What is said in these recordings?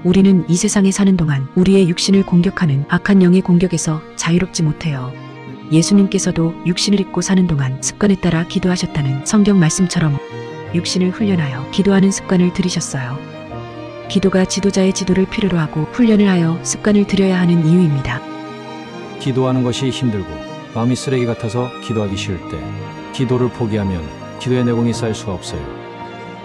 우리는 이 세상에 사는 동안 우리의 육신을 공격하는 악한 영의 공격에서 자유롭지 못해요. 예수님께서도 육신을 입고 사는 동안 습관에 따라 기도하셨다는 성경 말씀처럼 육신을 훈련하여 기도하는 습관을 들이셨어요. 기도가 지도자의 지도를 필요로 하고 훈련을 하여 습관을 들여야 하는 이유입니다. 기도하는 것이 힘들고 마음이 쓰레기 같아서 기도하기 싫을 때 기도를 포기하면 기도의 내공이 쌓일 수가 없어요.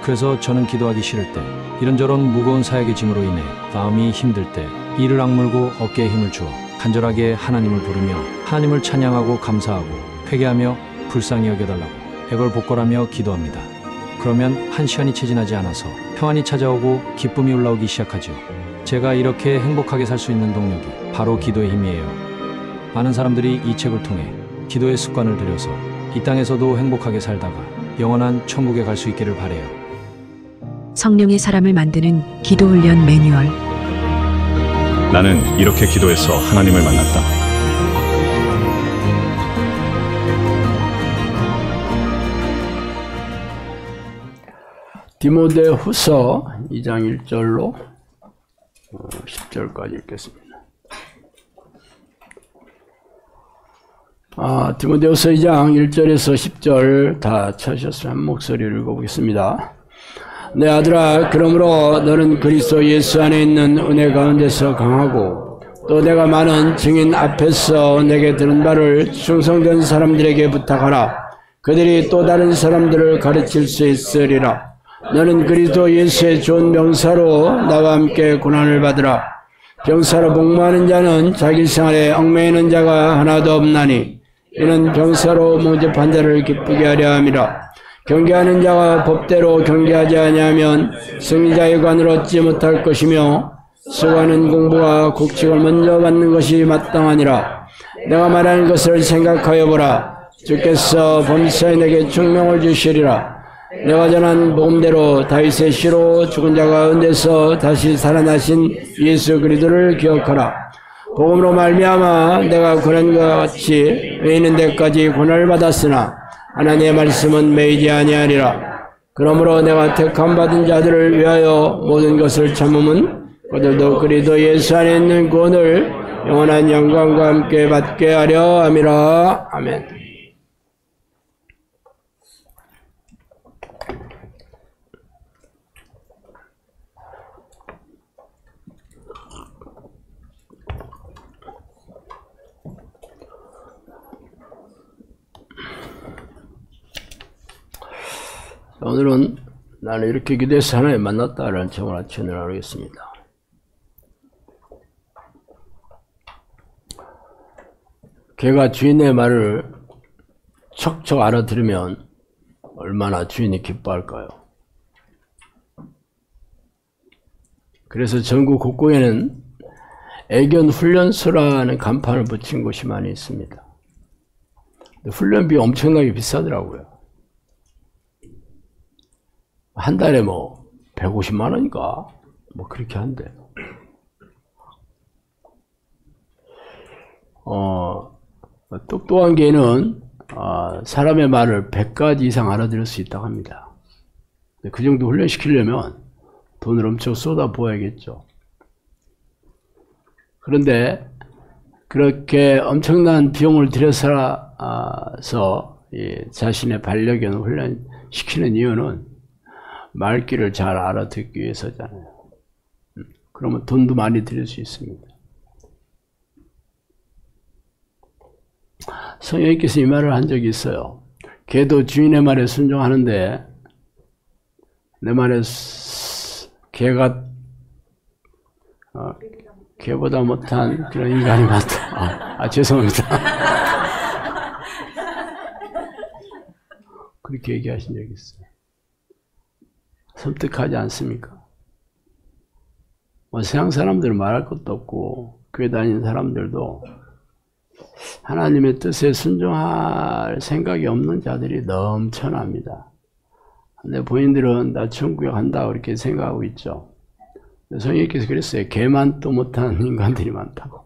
그래서 저는 기도하기 싫을 때 이런저런 무거운 사역의 짐으로 인해 마음이 힘들 때 이를 악물고 어깨에 힘을 주어 간절하게 하나님을 부르며 하나님을 찬양하고 감사하고 회개하며 불쌍히 여겨달라고 애걸복걸하며 기도합니다. 그러면 1시간이 채 지나지 않아서 평안이 찾아오고 기쁨이 올라오기 시작하죠. 제가 이렇게 행복하게 살 수 있는 동력이 바로 기도의 힘이에요. 많은 사람들이 이 책을 통해 기도의 습관을 들여서 이 땅에서도 행복하게 살다가 영원한 천국에 갈 수 있기를 바라요. 성령의 사람을 만드는 기도훈련 매뉴얼. 나는 이렇게 기도해서 하나님을 만났다. 디모데후서 2장 1절로 10절까지 읽겠습니다. 디모데후서 2장 1절에서 10절 다 찾으셨으면 한 목소리를 읽어보겠습니다. 내 아들아, 그러므로 너는 그리스도 예수 안에 있는 은혜 가운데서 강하고 또 내가 많은 증인 앞에서 내게 들은 바를 충성된 사람들에게 부탁하라. 그들이 또 다른 사람들을 가르칠 수 있으리라. 너는 그리스도 예수의 좋은 병사로 나와 함께 고난을 받으라. 병사로 복무하는 자는 자기 생활에 얽매이는 자가 하나도 없나니 이는 병사로 모집한 자를 기쁘게 하려 함이라. 경계하는 자가 법대로 경계하지 아니하면 승리자의 관을 얻지 못할 것이며 수고하는 공부와 국칙을 먼저 받는 것이 마땅하니라. 내가 말하는 것을 생각하여 보라. 주께서 범사에 내게 충명을 주시리라. 내가 전한 복음대로 다윗의 씨로 죽은 자 가운데서 다시 살아나신 예수 그리스도를 기억하라. 복음으로 말미암아 내가 고난과 같이 매이는 데까지 고난을 받았으나 하나님의 말씀은 매이지 아니하리라. 그러므로 내가 택함 받은 자들을 위하여 모든 것을 참음은 그들도 그리스도 예수 안에 있는 구원을 영원한 영광과 함께 받게 하려 함이라. 아멘. 오늘은 나는 이렇게 기도해서 하나님 만났다라는 제목으로 아침을 나누겠습니다. 개가 주인의 말을 척척 알아들으면 얼마나 주인이 기뻐할까요? 그래서 전국 곳곳에는 애견 훈련소라는 간판을 붙인 곳이 많이 있습니다. 훈련비 엄청나게 비싸더라고요. 한 달에 150만 원인가? 그렇게 한대. 똑똑한 개는 사람의 말을 100가지 이상 알아들을 수 있다고 합니다. 그 정도 훈련시키려면 돈을 엄청 쏟아부어야겠죠. 그런데 그렇게 엄청난 비용을 들여서 자신의 반려견을 훈련시키는 이유는 말귀를 잘 알아듣기 위해서잖아요. 그러면 돈도 많이 들일 수 있습니다. 성령님께서 이 말을 한 적이 있어요. 개도 주인의 말에 순종하는데 내 말에 개가 개보다 못한 그런 인간이 많다. 죄송합니다. 그렇게 얘기하신 적이 있어요. 섬뜩하지 않습니까? 세상 사람들은 말할 것도 없고 교회 다니는 사람들도 하나님의 뜻에 순종할 생각이 없는 자들이 넘쳐납니다. 근데 본인들은 나 천국에 간다 이렇게 생각하고 있죠. 성령님께서 그랬어요. 개만 또 못한 인간들이 많다고.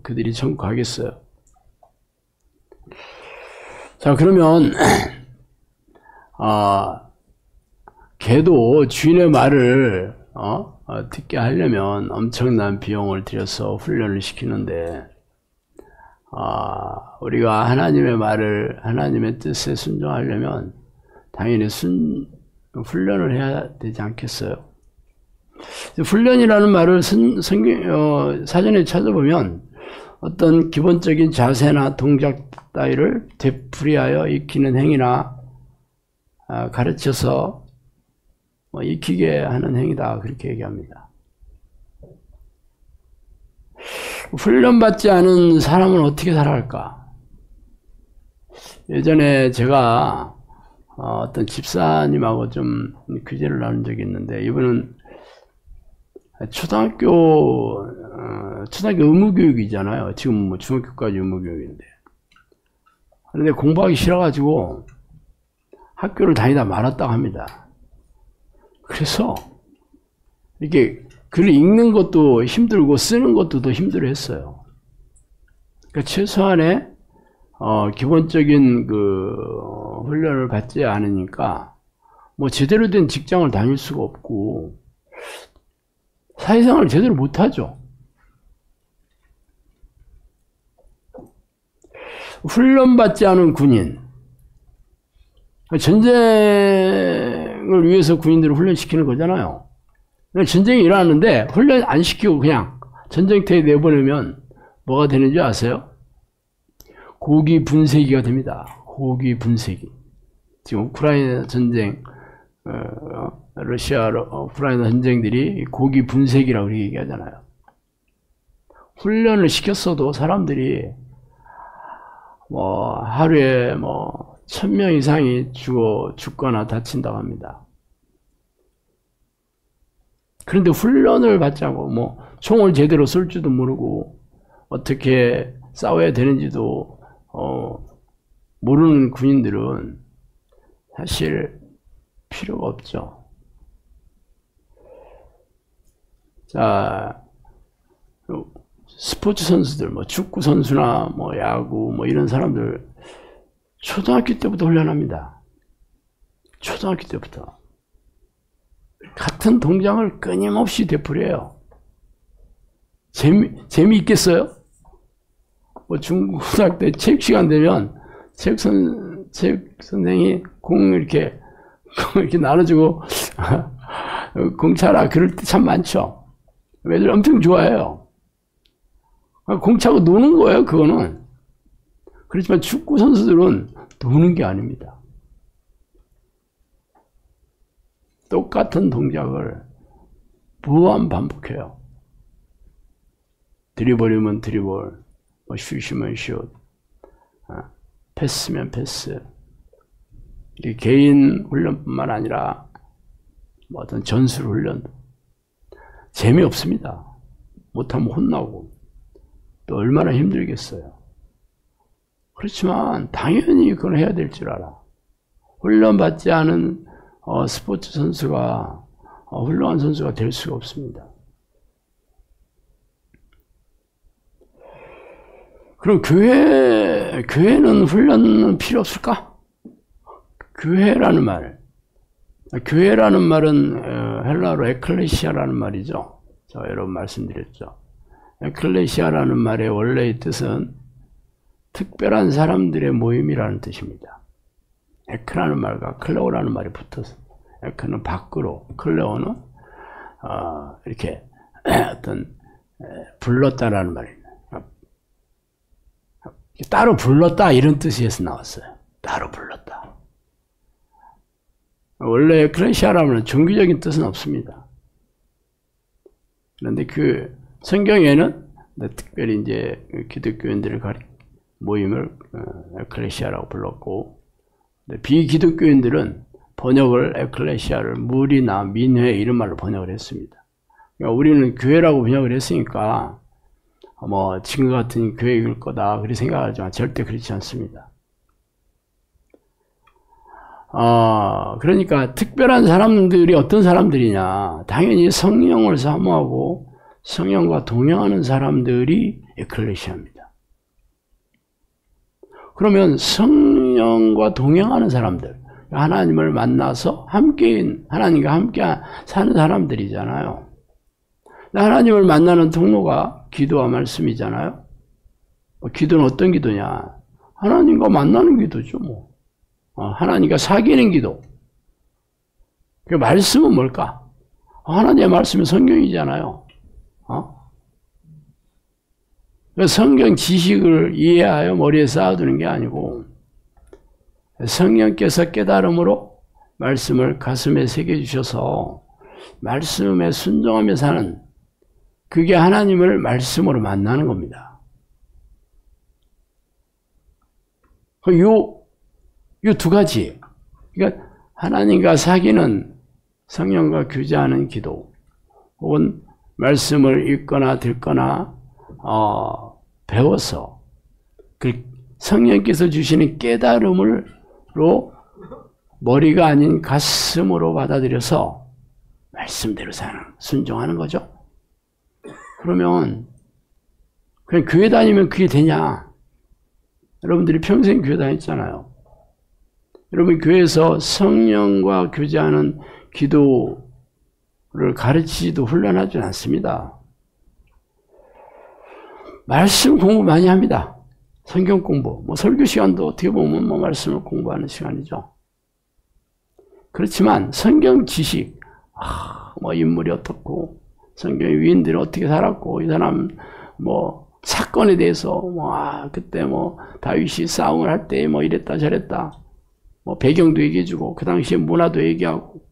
그들이 천국 가겠어요. 자, 그러면 개도 주인의 말을 듣게 하려면 엄청난 비용을 들여서 훈련을 시키는데, 우리가 하나님의 말을, 하나님의 뜻에 순종하려면 당연히 훈련을 해야 되지 않겠어요? 훈련이라는 말을 사전에 찾아보면 어떤 기본적인 자세나 동작 따위를 되풀이하여 익히는 행위나 가르쳐서 익히게 하는 행위다, 그렇게 얘기합니다. 훈련받지 않은 사람은 어떻게 살아갈까? 예전에 제가 어떤 집사님하고 좀 교제를 나눈 적이 있는데, 이분은 초등학교 의무교육이잖아요. 지금 뭐 중학교까지 의무교육인데. 그런데 공부하기 싫어가지고 학교를 다니다 말았다고 합니다. 그래서 이렇게 글을 읽는 것도 힘들고 쓰는 것도 더 힘들어 했어요. 그러니까 최소한의 기본적인 훈련을 받지 않으니까 뭐 제대로 된 직장을 다닐 수가 없고 사회생활을 제대로 못하죠. 훈련받지 않은 군인, 전쟁을 위해서 군인들을 훈련시키는 거잖아요. 전쟁이 일어나는데 훈련 안 시키고 그냥 전쟁터에 내보내면 뭐가 되는지 아세요? 고기 분쇄기가 됩니다. 고기 분쇄기. 지금 우크라이나 전쟁, 러시아, 우크라이나 전쟁들이 고기 분쇄기라고 얘기하잖아요. 훈련을 시켰어도 사람들이 하루에 1000명 이상이 죽거나 다친다고 합니다. 그런데 훈련을 받지 않고 총을 제대로 쏠 줄도 모르고 어떻게 싸워야 되는지도 모르는 군인들은 사실 필요가 없죠. 자, 스포츠 선수들, 축구 선수나 야구 이런 사람들 초등학교 때부터 훈련합니다. 초등학교 때부터 같은 동작을 끊임없이 되풀이해요. 재미있겠어요? 중고등학교 때 체육 시간 되면 체육 선생이 공 이렇게 나눠주고 공 차라, 그럴 때 참 많죠. 애들 엄청 좋아해요. 공 차고 노는 거예요, 그거는. 그렇지만 축구 선수들은 노는 게 아닙니다. 똑같은 동작을 무한 반복해요. 드리블이면 드리블, 슛이면 슛, 패스면 패스. 개인 훈련뿐만 아니라 어떤 전술 훈련도 재미없습니다. 못하면 혼나고 또 얼마나 힘들겠어요. 그렇지만 당연히 그걸 해야 될 줄 알아. 훈련받지 않은 스포츠 선수가 훌륭한 선수가 될 수가 없습니다. 그럼 교회는 훈련은 필요 없을까? 교회라는 말은 헬라어로 에클레시아라는 말이죠. 제가 여러 번 말씀드렸죠. 에클레시아라는 말의 원래의 뜻은 특별한 사람들의 모임이라는 뜻입니다. 에크라는 말과 클레오라는 말이 붙어서, 에크는 밖으로, 클레오는 이렇게 어떤 불렀다라는 말입니다. 따로 불렀다, 이런 뜻에서 나왔어요. 따로 불렀다. 원래 에클레시아라는 종교적인 뜻은 없습니다. 그런데 그 성경에는 특별히 이제 기독교인들을 모임을 에클레시아라고 불렀고, 비기독교인들은 번역을 에클레시아를 무리나 민회 이런 말로 번역을 했습니다. 그러니까 우리는 교회라고 번역을 했으니까 지금 같은 교회일 거다 그렇게 생각하지만 절대 그렇지 않습니다. 그러니까 특별한 사람들이 어떤 사람들이냐, 당연히 성령을 사모하고 성령과 동행하는 사람들이 에클레시아입니다. 그러면 성령과 동행하는 사람들, 하나님을 만나서 하나님과 함께 사는 사람들이잖아요. 하나님을 만나는 통로가 기도와 말씀이잖아요. 기도는 어떤 기도냐? 하나님과 만나는 기도죠, 뭐. 하나님과 사귀는 기도. 그 말씀은 뭘까? 하나님의 말씀은 성경이잖아요. 성경 지식을 이해하여 머리에 쌓아두는 게 아니고 성령께서 깨달음으로 말씀을 가슴에 새겨주셔서 말씀에 순종하며 사는, 그게 하나님을 말씀으로 만나는 겁니다. 요 두 가지, 그러니까 하나님과 사귀는, 성령과 교제하는 기도, 혹은 말씀을 읽거나 듣거나 배워서 그 성령께서 주시는 깨달음으로 머리가 아닌 가슴으로 받아들여서 말씀대로 사는, 순종하는 거죠. 그러면 그냥 교회 다니면 그게 되냐? 여러분들이 평생 교회 다녔잖아요. 여러분 교회에서 성령과 교제하는 기도를 가르치지도 훈련하지 않습니다. 말씀 공부 많이 합니다. 성경 공부, 설교 시간도 어떻게 보면 말씀을 공부하는 시간이죠. 그렇지만 성경 지식, 인물이 어떻고, 성경의 위인들이 어떻게 살았고, 이 사람 사건에 대해서 그때 다윗이 싸움을 할 때 이랬다 저랬다, 배경도 얘기해주고 그 당시의 문화도 얘기하고,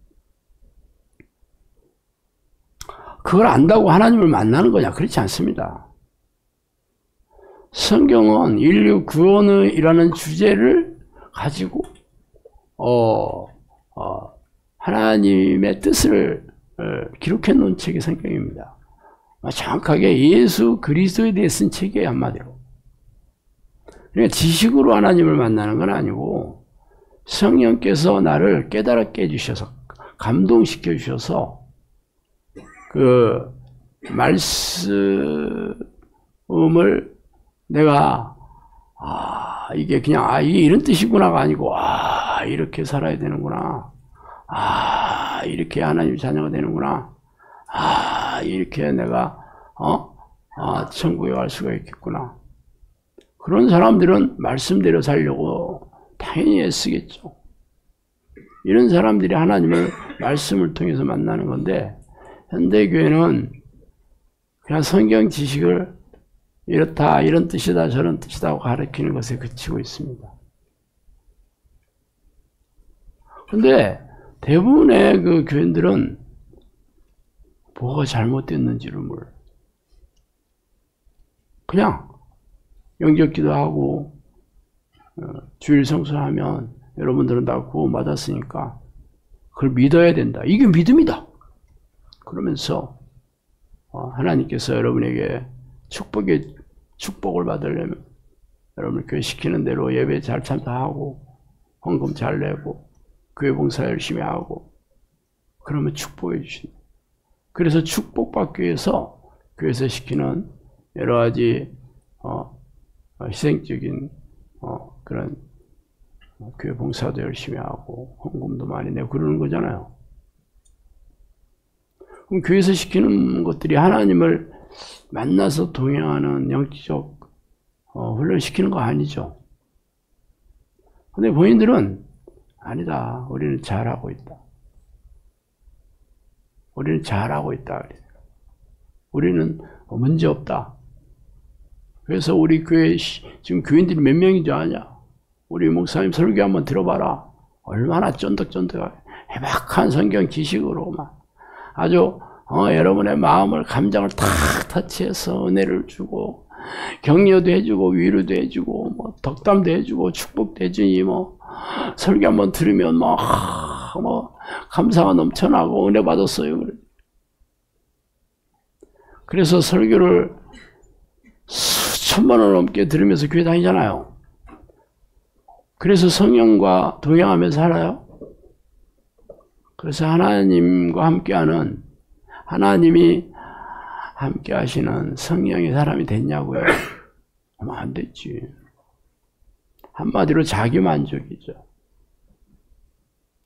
그걸 안다고 하나님을 만나는 거냐? 그렇지 않습니다. 성경은 인류 구원이라는 주제를 가지고 하나님의 뜻을 기록해 놓은 책이 성경입니다. 정확하게 예수 그리스도에 대해 쓴 책이에요, 한마디로. 그러니까 지식으로 하나님을 만나는 건 아니고 성령께서 나를 깨달게 해주셔서, 감동시켜 주셔서 그 말씀을 내가 이게 그냥 이게 이런 뜻이구나가 아니고 이렇게 살아야 되는구나, 이렇게 하나님 자녀가 되는구나, 이렇게 내가 천국에 갈 수가 있겠구나. 그런 사람들은 말씀대로 살려고 당연히 애쓰겠죠. 이런 사람들이 하나님을 말씀을 통해서 만나는 건데, 현대교회는 그냥 성경 지식을 이렇다, 이런 뜻이다, 저런 뜻이다 하고 가르치는 것에 그치고 있습니다. 그런데 대부분의 그 교인들은 뭐가 잘못됐는지를 몰라. 그냥 영접기도 하고 주일 성수하면 여러분들은 다 구원받았으니까 그걸 믿어야 된다. 이게 믿음이다. 그러면서 하나님께서 여러분에게 축복을 받으려면 여러분 교회 시키는 대로 예배 잘 참석하고 헌금 잘 내고 교회 봉사 열심히 하고 그러면 축복해 주신다. 그래서 축복받기 위해서 교회에서 시키는 여러 가지 희생적인 그런 교회 봉사도 열심히 하고 헌금도 많이 내고 그러는 거잖아요. 그럼 교회에서 시키는 것들이 하나님을 만나서 동행하는 영적 훈련시키는 거 아니죠. 근데 본인들은 아니다. 우리는 잘하고 있다. 우리는 잘하고 있다. 우리는 문제 없다. 그래서 우리 교회 지금 교인들이 몇 명인 줄 아냐? 우리 목사님 설교 한번 들어봐라. 얼마나 쫀득쫀득하게 해박한 성경 지식으로 막 아주 여러분의 마음을, 감정을 탁 터치해서 은혜를 주고 격려도 해주고 위로도 해주고 덕담도 해주고 축복도 해주니 설교 한번 들으면 감사가 넘쳐나고 은혜 받았어요. 그래서 설교를 수천만 원 넘게 들으면서 교회 다니잖아요. 그래서 성령과 동행하면서 살아요. 그래서 하나님과 함께하는, 하나님이 함께 하시는 성령의 사람이 됐냐고요? 안 됐지. 한마디로 자기 만족이죠.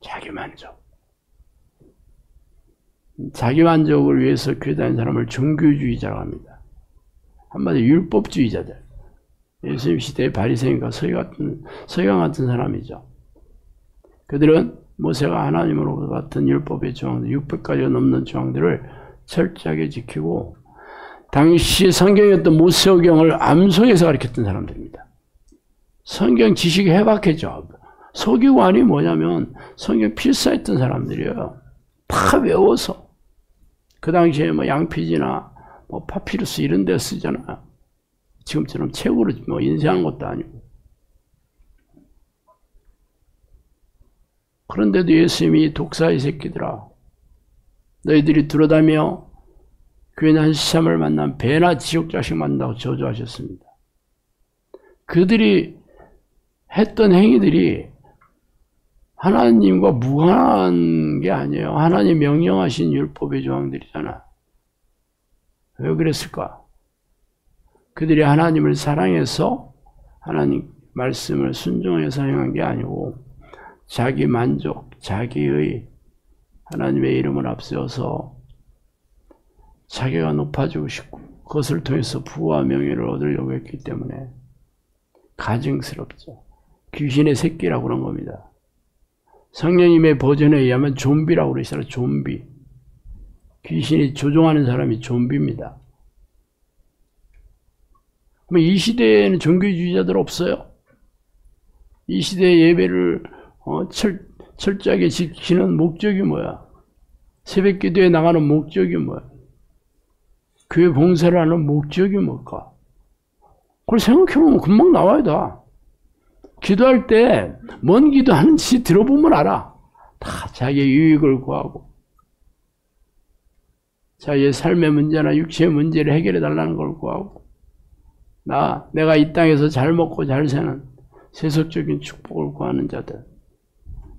자기만족. 자기만족을 위해서 교회 다니는 사람을 종교주의자라고 합니다. 한마디로 율법주의자들. 예수님 시대의 바리새인과 서기관 같은 사람이죠. 그들은 모세가 하나님으로 같은 율법의 조항들, 600가지가 넘는 조항들을 철저하게 지키고 당시 성경이었던 모세오경을 암송해서 가르쳤던 사람들입니다. 성경 지식이 해박했죠. 서기관이 뭐냐면 성경 필사했던 사람들이에요. 다 외워서. 그 당시에 뭐 양피지나 뭐 파피루스 이런 데 쓰잖아요. 지금처럼 책으로 뭐 인쇄한 것도 아니고. 그런데도 예수님이 독사의 새끼들아, 너희들이 들어다며 교회 한 시참을 만난 배나 지옥 자식 만난다고 저주하셨습니다. 그들이 했던 행위들이 하나님과 무관한 게 아니에요. 하나님 명령하신 율법의 조항들이잖아. 왜 그랬을까? 그들이 하나님을 사랑해서 하나님 말씀을 순종해서 행한 게 아니고 자기 만족, 자기의 하나님의 이름을 앞세워서 자기가 높아지고 싶고 그것을 통해서 부와 명예를 얻으려고 했기 때문에 가증스럽죠. 귀신의 새끼라고 그런 겁니다. 성령님의 버전에 의하면 좀비라고 그러시잖아요. 좀비. 귀신이 조종하는 사람이 좀비입니다. 그럼 이 시대에는 종교주의자들 없어요? 이 시대의 예배를 철저하게 지키는 목적이 뭐야? 새벽 기도에 나가는 목적이 뭐야? 교회 봉사를 하는 목적이 뭘까? 그걸 생각해보면 금방 나와야 돼. 기도할 때 뭔 기도하는지 들어보면 알아. 다 자기의 유익을 구하고 자기의 삶의 문제나 육체의 문제를 해결해 달라는 걸 구하고 내가 이 땅에서 잘 먹고 잘 사는 세속적인 축복을 구하는 자들.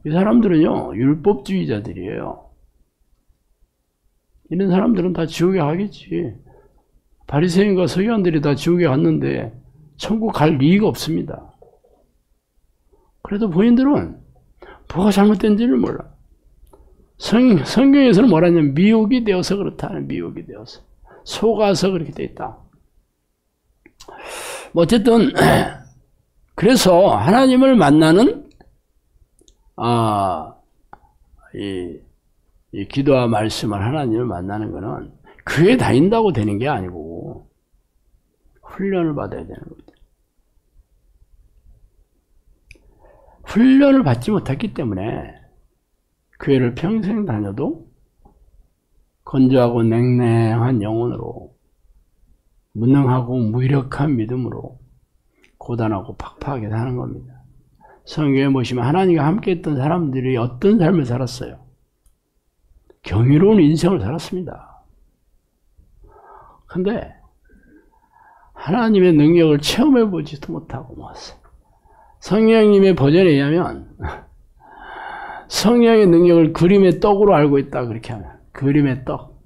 이 사람들은요 율법주의자들이에요. 이런 사람들은 다 지옥에 가겠지. 바리새인과 서기관들이 다 지옥에 갔는데 천국 갈 리가 없습니다. 그래도 본인들은 뭐가 잘못된지를 몰라. 성경에서는 뭐라 하냐면 미혹이 되어서 그렇다는, 미혹이 되어서 속아서 그렇게 돼 있다. 어쨌든 그래서 하나님을 만나는 이 기도와 말씀을 하나님을 만나는 것은 교회 다닌다고 되는 게 아니고 훈련을 받아야 되는 겁니다. 훈련을 받지 못했기 때문에 교회를 평생 다녀도 건조하고 냉랭한 영혼으로 무능하고 무력한 믿음으로 고단하고 팍팍하게 사는 겁니다. 성경에 보시면 하나님과 함께 했던 사람들이 어떤 삶을 살았어요? 경이로운 인생을 살았습니다. 근데 하나님의 능력을 체험해 보지도 못하고 모았어요. 성령님의 버전에 의하면 성령의 능력을 그림의 떡으로 알고 있다 그렇게 하면 그림의 떡.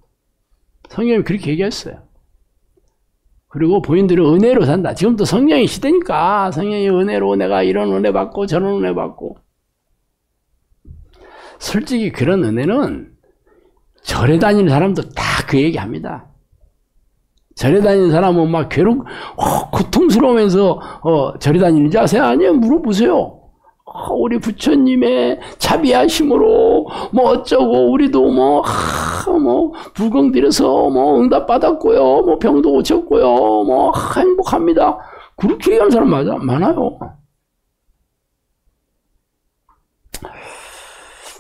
성령님이 그렇게 얘기했어요. 그리고 본인들은 은혜로 산다. 지금도 성령의 시대니까 성령의 은혜로 내가 이런 은혜 받고 저런 은혜 받고. 솔직히 그런 은혜는 절에 다니는 사람도 다 그 얘기합니다. 절에 다니는 사람은 막 고통스러우면서 절에 다니는지 아세요? 아니요, 물어보세요. 우리 부처님의 자비하심으로 뭐 어쩌고 우리도 뭐 불공 들여서 뭐 응답 받았고요, 뭐 병도 고쳤고요, 뭐 행복합니다. 그렇게 얘기하는 사람 많아요.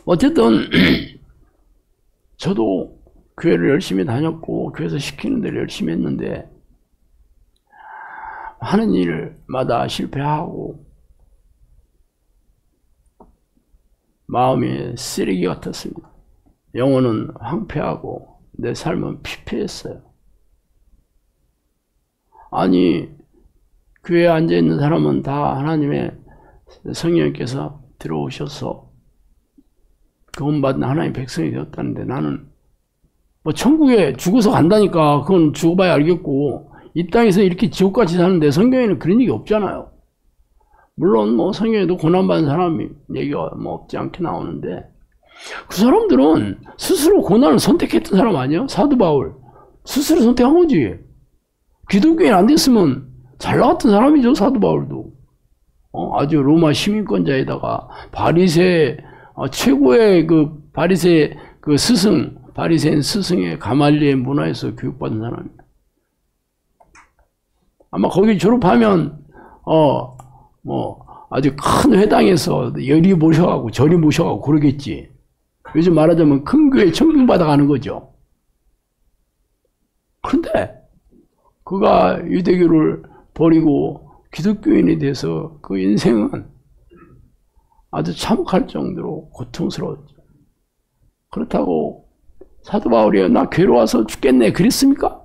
어쨌든 저도 교회를 열심히 다녔고 교회에서 시키는 대로 열심히 했는데 하는 일마다 실패하고 마음이 쓰레기 같았습니다. 영혼은 황폐하고 내 삶은 피폐했어요. 아니 교회에 앉아있는 사람은 다 하나님의 성령께서 들어오셔서 구원받은 하나님의 백성이 되었다는데 나는 뭐 천국에 죽어서 간다니까 그건 죽어봐야 알겠고 이 땅에서 이렇게 지옥같이 사는데 성경에는 그런 얘기 없잖아요. 물론 뭐 성경에도 고난받은 사람 얘기가 뭐 없지 않게 나오는데 그 사람들은 스스로 고난을 선택했던 사람 아니에요? 사도 바울 스스로 선택한 거지. 기독교인 안 됐으면 잘 나갔던 사람이죠. 사도 바울도 아주 로마 시민권자에다가 바리새 최고의 그 바리새 그 스승 바리새인 스승의 가말리엘 문화에서 교육받은 사람이에요. 아마 거기 졸업하면 뭐 아주 큰 회당에서 열이 모셔가고 절이 모셔가고 그러겠지. 요즘 말하자면 큰 교회 청빙받아 가는 거죠. 그런데 그가 유대교를 버리고 기독교인이 돼서 그 인생은 아주 참혹할 정도로 고통스러웠죠. 그렇다고 사도 바울이 나 괴로워서 죽겠네 그랬습니까?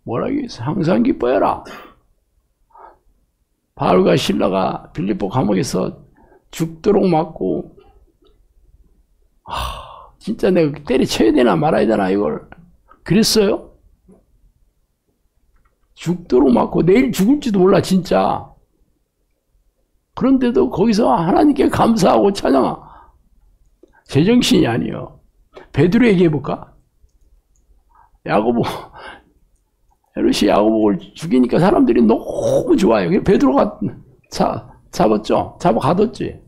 뭐라 그랬어? 항상 기뻐해라. 바울과 실라가 빌립보 감옥에서 죽도록 맞고 진짜 내가 때려쳐야 되나 말아야 되나 이걸 그랬어요? 죽도록 맞고 내일 죽을지도 몰라 진짜. 그런데도 거기서 하나님께 감사하고 찬양하. 제정신이 아니에요. 베드로 얘기해볼까? 야고보 헤롯이 야고보를 죽이니까 사람들이 너무 좋아요. 그래서 베드로가 잡았죠. 잡아 가뒀지.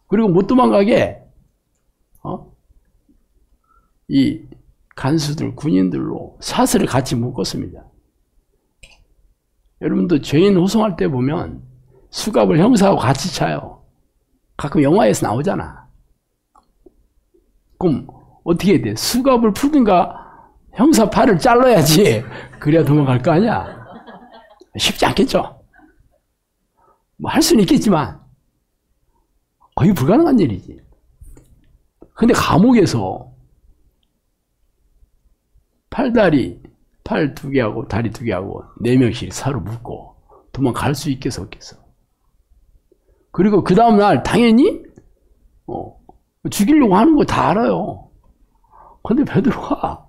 그리고 못 도망가게 이 간수들 군인들로 사슬을 같이 묶었습니다. 여러분도 죄인 호송할 때 보면 수갑을 형사하고 같이 차요. 가끔 영화에서 나오잖아. 그럼 어떻게 해야 돼? 수갑을 풀든가 형사 팔을 잘라야지. 그래야 도망갈 거 아니야. 쉽지 않겠죠. 뭐 할 수는 있겠지만 거의 불가능한 일이지. 근데 감옥에서 팔 2개하고 다리 2개하고 4명씩 서로 묶고 도망갈 수 있겠어 없겠어. 그리고 그 다음날 당연히 죽이려고 하는 거 다 알아요. 근데 베드로가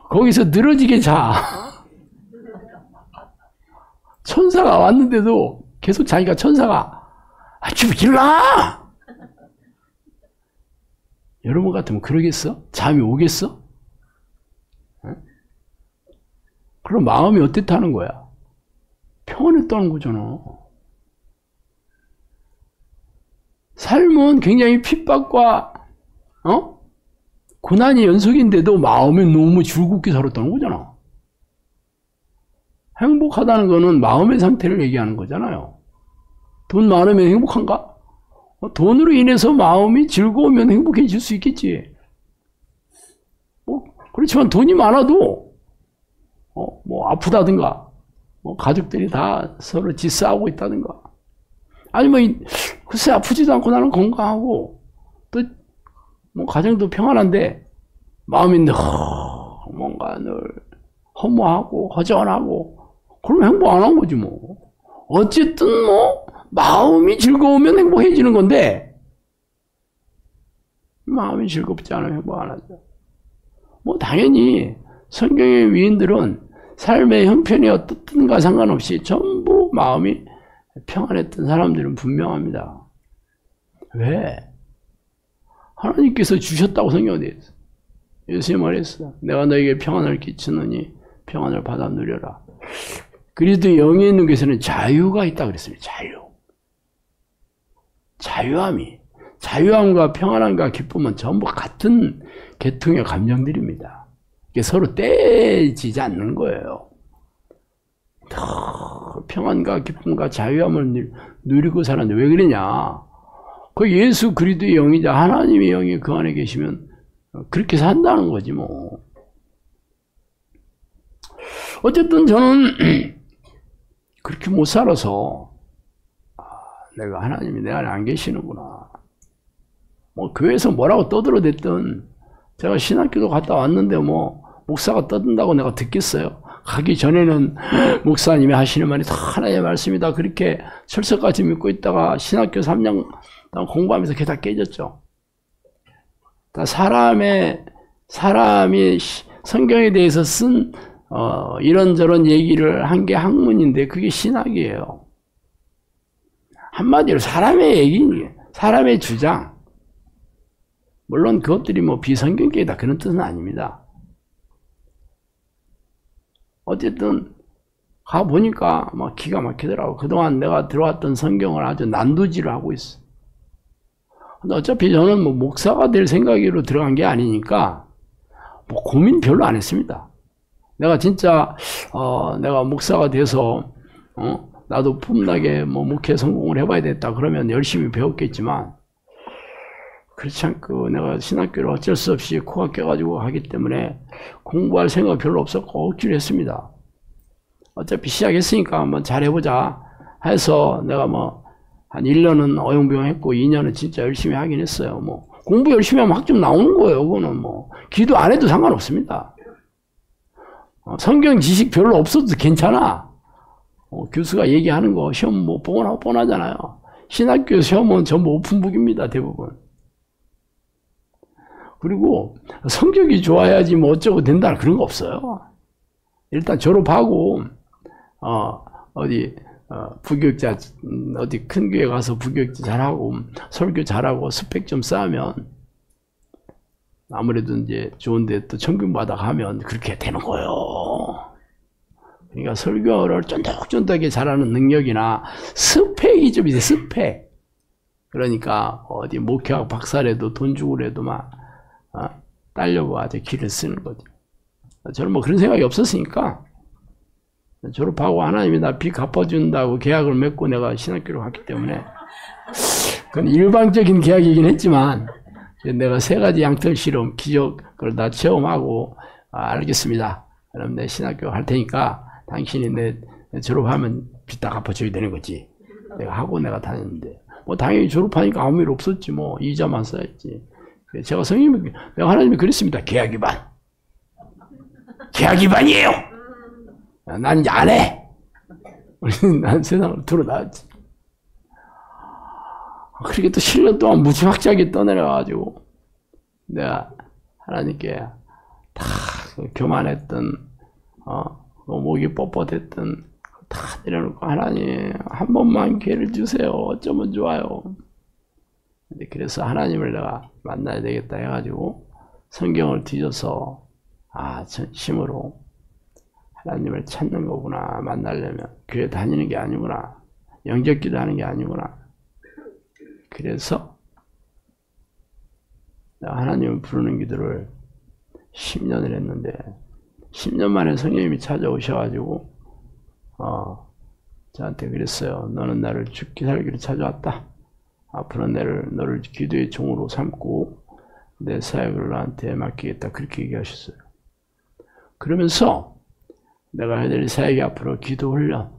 거기서 늘어지게 자. 천사가 왔는데도 계속 자기가 천사가 죽일라! 여러분 같으면 그러겠어? 잠이 오겠어? 그럼 마음이 어땠다는 거야? 평안했다는 거잖아. 삶은 굉장히 핍박과 고난이 연속인데도 마음이 너무 즐겁게 살았다는 거잖아. 행복하다는 거는 마음의 상태를 얘기하는 거잖아요. 돈 많으면 행복한가? 돈으로 인해서 마음이 즐거우면 행복해질 수 있겠지. 그렇지만 돈이 많아도 뭐 아프다든가 가족들이 다 서로 짓싸우고 있다든가 아니면 글쎄 아프지도 않고 나는 건강하고 또 뭐 가정도 평안한데 마음이 늘 뭔가 늘 허무하고 허전하고 그러면 행복 안 한 거지 뭐. 어쨌든 뭐 마음이 즐거우면 행복해지는 건데 마음이 즐겁지 않으면 행복 안 하죠. 뭐 당연히 성경의 위인들은 삶의 형편이 어떻든가 상관없이 전부 마음이 평안했던 사람들은 분명합니다. 왜? 하나님께서 주셨다고 성경에 되어 있어. 예수님 말했어. 내가 너에게 평안을 끼치느니 평안을 받아 누려라. 그리스도의 영에 있는 것에는 자유가 있다 그랬습니다. 자유함과 평안함과 기쁨은 전부 같은 계통의 감정들입니다. 이게 서로 떼지지 않는 거예요. 평안과 기쁨과 자유함을 누리고 살았는데 왜 그러냐? 그 예수 그리스도의 영이자 하나님의 영이 그 안에 계시면 그렇게 산다는 거지 뭐. 어쨌든 저는 그렇게 못 살아서 내가 하나님이 내 안에 안 계시는구나. 뭐 교회에서 뭐라고 떠들어댔든 제가 신학교도 갔다 왔는데 뭐 목사가 떠든다고 내가 듣겠어요? 가기 전에는 목사님이 하시는 말이 다 하나님의 말씀이다 그렇게 철석같이 믿고 있다가 신학교 3년 공부하면서 그게 다 깨졌죠. 다 사람이 성경에 대해서 쓴 이런저런 얘기를 한 게 학문인데 그게 신학이에요. 한마디로 사람의 얘기, 사람의 주장. 물론 그것들이 뭐 비성경적이다 그런 뜻은 아닙니다. 어쨌든 가보니까 막 기가 막히더라고. 그동안 내가 들어왔던 성경을 아주 난도질을 하고 있어. 근데 어차피 저는 뭐 목사가 될 생각으로 들어간 게 아니니까 뭐 고민 별로 안 했습니다. 내가 진짜 내가 목사가 돼서 나도 폼나게 뭐 목회 성공을 해봐야 됐다 그러면 열심히 배웠겠지만 그렇지 않고 내가 신학교를 어쩔 수 없이 코가 껴가지고 하기 때문에 공부할 생각 별로 없었고 억지로 했습니다. 어차피 시작했으니까 한번 잘해보자 해서 내가 뭐 한 1년은 어영부영 했고 2년은 진짜 열심히 하긴 했어요. 뭐 공부 열심히 하면 학점 나오는 거예요. 그거는 뭐 기도 안 해도 상관없습니다. 성경 지식 별로 없어도 괜찮아. 교수가 얘기하는 거 시험 뭐 뻔하잖아요. 신학교 시험은 전부 오픈북입니다. 대부분. 그리고 성격이 좋아야지 뭐 어쩌고 된다 그런 거 없어요. 일단 졸업하고 부교육자 어디 큰 교회 가서 부교육자 잘하고 설교 잘하고 스펙 좀 쌓으면 아무래도 이제 좋은데 또 천금 받아 가면 그렇게 되는 거예요. 그러니까 설교를 쫀득쫀득하게 잘하는 능력이나 스펙이 좀 있어요. 스펙. 그러니까 어디 목회학 박사라도 돈 주고라도 막 따려고 아주 길을 쓰는 거죠. 저는 뭐 그런 생각이 없었으니까 졸업하고 하나님이 나 빚 갚아준다고 계약을 맺고 내가 신학교로 갔기 때문에 그건 일방적인 계약이긴 했지만 내가 3가지 양털 실험 기적을 다 체험하고 알겠습니다. 그럼 내 신학교 할 테니까 당신이 내 졸업하면 빚 다 갚아줘야 되는 거지. 내가 하고 내가 다녔는데 뭐 당연히 졸업하니까 아무 일 없었지 뭐 이자만 써야지. 제가 내가 하나님이 그랬습니다. 계약 위반. 계약 위반이에요. 난 이제 안 해. 난 세상으로 들어나왔지. 그렇게 또 7년 동안 무지막지하게 떠내려가지고 내가 하나님께 다 교만했던 목이 뻣뻣했던 다 내려놓고 하나님 한 번만 기회를 주세요. 어쩌면 좋아요. 근데 그래서 하나님을 내가 만나야 되겠다 해가지고 성경을 뒤져서 전심으로 하나님을 찾는 거구나. 만나려면 교회 다니는 게 아니구나. 영접기도 하는 게 아니구나. 그래서 내가 하나님을 부르는 기도를 10년을 했는데 10년 만에 성령님이 찾아오셔가지고 저한테 그랬어요. 너는 나를 죽기 살기로 찾아왔다. 앞으로 너를 기도의 종으로 삼고 내 사역을 너한테 맡기겠다. 그렇게 얘기하셨어요. 그러면서 내가 해야 될 사역이 앞으로 기도 훈련,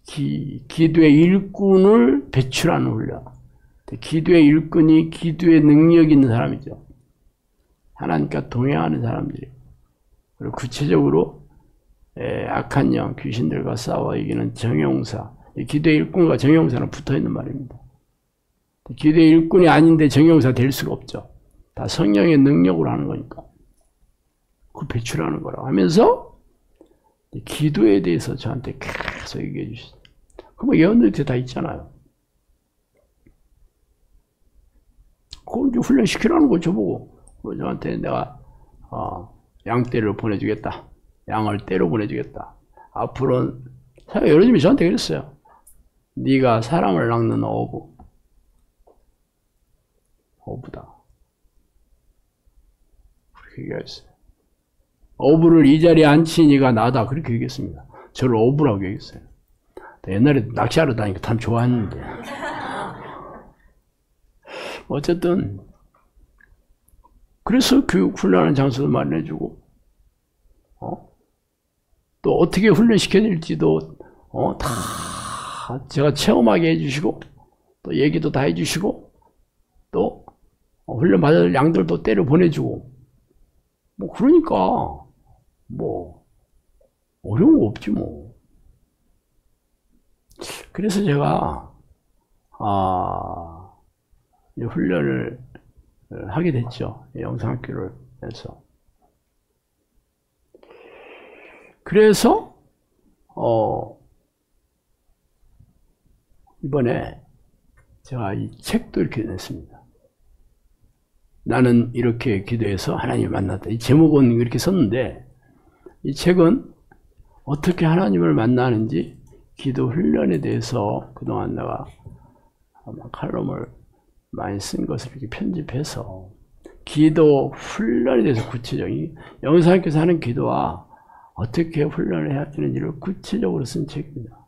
기도의 일꾼을 배출하는 훈련. 기도의 일꾼이 기도의 능력이 있는 사람이죠. 하나님과 동행하는 사람들이. 그리고 구체적으로 악한 영, 귀신들과 싸워 이기는 정용사. 기도의 일꾼과 정용사는 붙어있는 말입니다. 기도의 일꾼이 아닌데 정용사 될 수가 없죠. 다 성령의 능력으로 하는 거니까. 그걸 배출하는 거라고 하면서 기도에 대해서 저한테 계속 얘기해 주시죠. 그럼 예언들한테 다 있잖아요. 그걸 이제 훈련시키라는 거 저보고. 저한테 내가 양떼를 보내주겠다. 양을 떼로 보내주겠다. 앞으로는 여러 님이 저한테 그랬어요. 네가 사람을 낚는 어부다. 그렇게 얘기했어요. 어부를 이 자리에 앉히니가 나다. 그렇게 얘기했습니다. 저를 어부라고 얘기했어요. 옛날에 낚시하러 다니니까 참 좋아했는데. 어쨌든 그래서 교육 훈련하는 장소도 마련해주고 또 어떻게 훈련시켜야 될지도 다 제가 체험하게 해주시고 또 얘기도 다 해주시고 또 훈련 받을 양들도 때려 보내주고 뭐 그러니까 뭐 어려운 거 없지 뭐. 그래서 제가 훈련을 하게 됐죠. 영상학교를 해서. 그래서 이번에 제가 이 책도 이렇게 냈습니다. 나는 이렇게 기도해서 하나님을 만났다. 이 제목은 이렇게 썼는데 이 책은 어떻게 하나님을 만나는지 기도 훈련에 대해서 그동안 내가 아마 칼럼을 많이 쓴 것을 이렇게 편집해서 기도 훈련에 대해서 구체적인 영사님께서 하는 기도와 어떻게 훈련을 해야 되는지를 구체적으로 쓴 책입니다.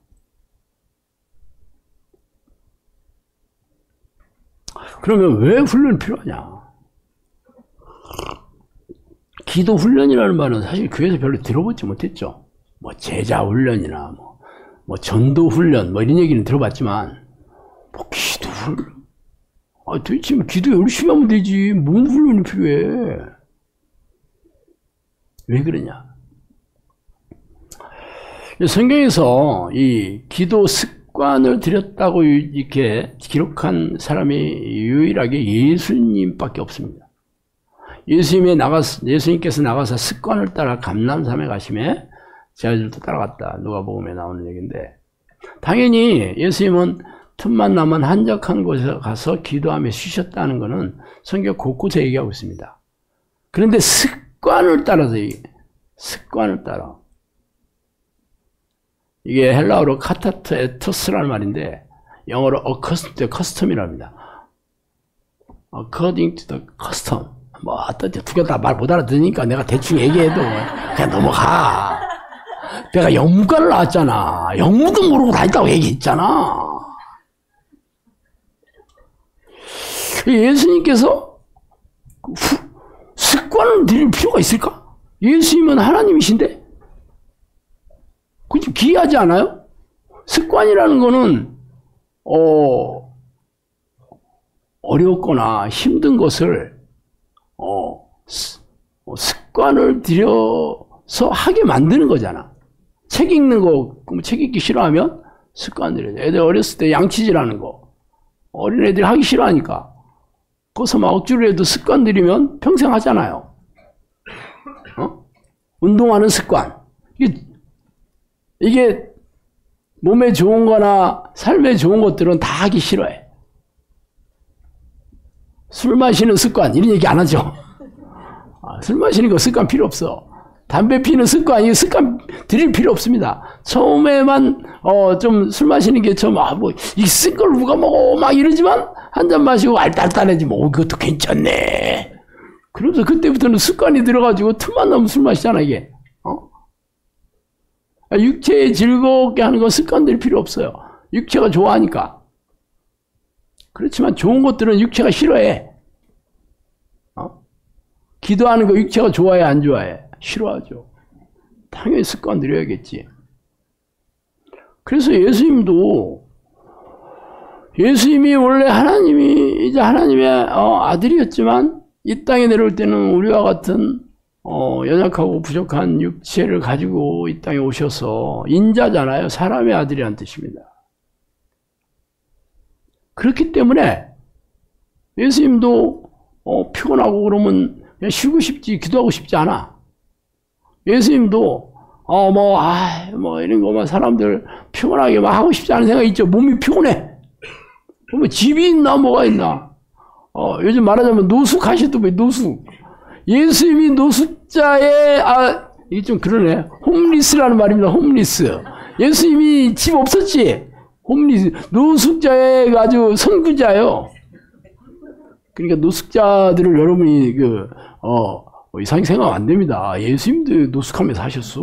그러면 왜 훈련이 필요하냐? 기도 훈련이라는 말은 사실 교회에서 별로 들어보지 못했죠. 뭐 제자 훈련이나 뭐 전도 훈련 뭐 이런 얘기는 들어봤지만 뭐 기도 훈련. 도대체 기도 열심히 하면 되지. 뭔 훈련이 필요해? 왜 그러냐? 성경에서 이 기도 습관을 들였다고 이렇게 기록한 사람이 유일하게 예수님밖에 없습니다. 예수님께서 나가서 습관을 따라 감람산에 가심에 제자들도 따라갔다. 누가복음에 나오는 얘기인데, 당연히 예수님은 틈만 나면 한적한 곳에 가서 기도하며 쉬셨다는 것은 성경 곳곳에 얘기하고 있습니다. 그런데 습관을 따라서 습관을 따라 이게 헬라어로 카타트 에토스라는 말인데 영어로 custom이라고 합니다. according to the custom. 뭐 두 개 다 말 못 알아듣으니까 내가 대충 얘기해도 그냥 넘어가. 내가 영문과를 나왔잖아. 영문도 모르고 다녔다고 얘기했잖아. 예수님께서 습관을 들일 필요가 있을까? 예수님은 하나님이신데? 그거 좀 기이하지 않아요? 습관이라는 거는 어렵거나 힘든 것을 습관을 들여서 하게 만드는 거잖아. 책 읽는 거, 책 읽기 싫어하면 습관 들여야 돼. 애들 어렸을 때 양치질하는 거 어린애들이 하기 싫어하니까 거기서 막 억지로 해도 습관 들이면 평생 하잖아요. 운동하는 습관. 이게 몸에 좋은 거나 삶에 좋은 것들은 다 하기 싫어해. 술 마시는 습관 이런 얘기 안 하죠. 술 마시는 거 습관 필요 없어. 담배 피는 습관 이 습관 들일 필요 없습니다. 처음에만 좀 술 마시는 게 좀 뭐 이 쓴 걸 누가 먹어 막 이러지만 한 잔 마시고 알딸딸해지면 그것도 괜찮네. 그러면서 그때부터는 습관이 들어가지고 틈만 나면 술 마시잖아 이게. 육체에 즐겁게 하는 건 습관들이 필요 없어요. 육체가 좋아하니까. 그렇지만 좋은 것들은 육체가 싫어해. 기도하는 거 육체가 좋아해 안 좋아해? 싫어하죠. 당연히 습관 들여야겠지. 그래서 예수님이 원래 이제 하나님의 아들이었지만 이 땅에 내려올 때는 우리와 같은 연약하고 부족한 육체를 가지고 이 땅에 오셔서 인자잖아요. 사람의 아들이란 뜻입니다. 그렇기 때문에 예수님도 피곤하고 그러면 그냥 쉬고 싶지 기도하고 싶지 않아. 예수님도 뭐 이런 거만 사람들 피곤하게 막 하고 싶지 않은 생각이 있죠. 몸이 피곤해. 뭐 집이 있나 뭐가 있나. 요즘 말하자면 노숙하시도 왜 노숙. 예수님이 노숙자의 이게 좀 그러네. 홈리스라는 말입니다. 홈리스. 예수님이 집 없었지. 홈리스 노숙자의 아주 선구자요. 그러니까 노숙자들을 여러분이 이상하게 생각하면 안 됩니다. 예수님도 노숙하면서 하셨어.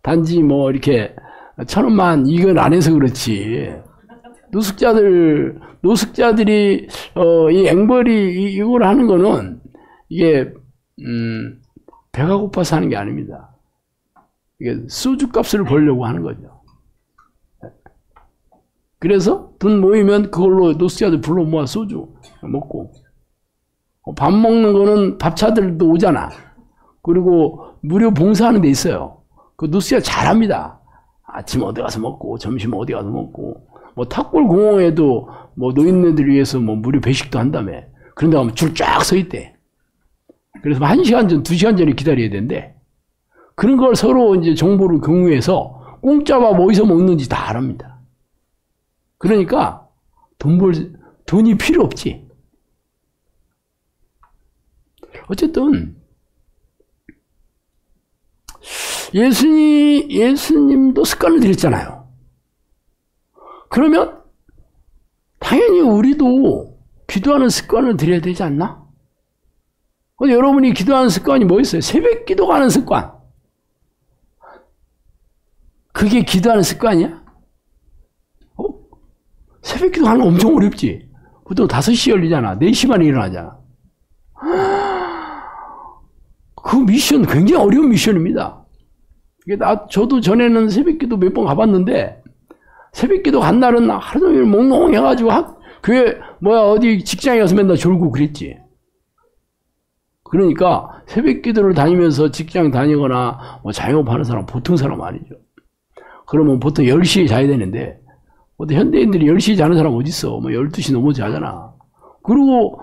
단지 뭐 이렇게 1,000원만 이건 안 해서 그렇지. 노숙자들이 이 앵벌이 이걸 하는 거는 이게 배가 고파서 하는 게 아닙니다. 이게 소주 값을 벌려고 하는 거죠. 그래서 돈 모이면 그걸로 노숙자들 불러 모아 소주 먹고, 밥 먹는 거는 밥차들도 오잖아. 그리고 무료 봉사하는 데 있어요. 그 노숙자 잘합니다. 아침 어디 가서 먹고 점심 어디 가서 먹고, 뭐 탁골 공원에도 뭐 노인네들 위해서 뭐 무료 배식도 한다며. 그런데 가면 줄 쫙 서 있대. 그래서 1시간 전, 2시간 전에 기다려야 된대. 그런 걸 서로 이제 정보를 공유해서 공짜밥 어디서 먹는지 다 알합니다. 그러니까 돈이 필요 없지. 어쨌든 예수님도 습관을 들였잖아요. 그러면 당연히 우리도 기도하는 습관을 들여야 되지 않나? 여러분이 기도하는 습관이 뭐 있어요? 새벽 기도하는 습관. 그게 기도하는 습관이야? 새벽 기도하는 거 엄청 어렵지. 보통 5시 열리잖아. 4시 만에 일어나잖아. 그 미션 굉장히 어려운 미션입니다. 저도 전에는 새벽 기도 몇 번 가봤는데 새벽 기도 간 날은 하루 종일 몽롱해가지고 교회 어디 직장에 가서 맨날 졸고 그랬지. 그러니까 새벽 기도를 다니면서 직장 다니거나 자영업하는 사람 보통 사람 아니죠. 그러면 보통 10시에 자야 되는데 현대인들이 10시에 자는 사람 어디 있어? 12시 넘어 자잖아. 그리고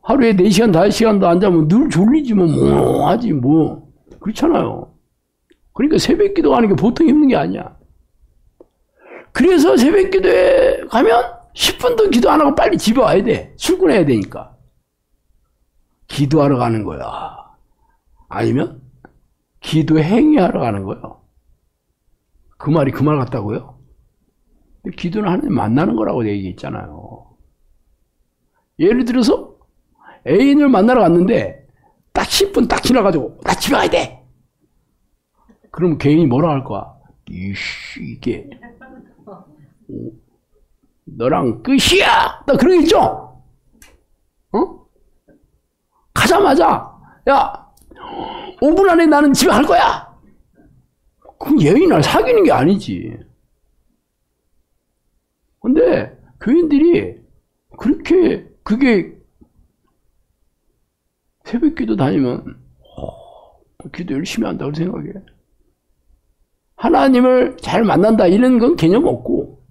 하루에 4시간 5시간도 안 자면 늘 졸리지 몽롱하지 그렇잖아요. 그러니까 새벽 기도하는 게 보통 힘든 게 아니야. 그래서 새벽 기도에 가면 10분도 기도 안 하고 빨리 집에 와야 돼. 출근해야 되니까. 기도하러 가는 거야. 아니면 기도 행위하러 가는 거예요. 그 말이 그 말 같다고요? 기도는 하나님 만나는 거라고 얘기했잖아요. 예를 들어서 애인을 만나러 갔는데 딱 10분 딱 지나가지고 나 집에 가야 돼. 그럼 개인이 뭐라 할 거야? 이게 너랑 끝이야. 나 그러겠죠? 가자마자 야 5분 안에 나는 집에 갈 거야. 그럼 예인을 사귀는 게 아니지. 근데 교인들이 그게 새벽 기도 다니면 기도 열심히 한다고 생각해. 하나님을 잘 만난다 이런 건 개념 없고,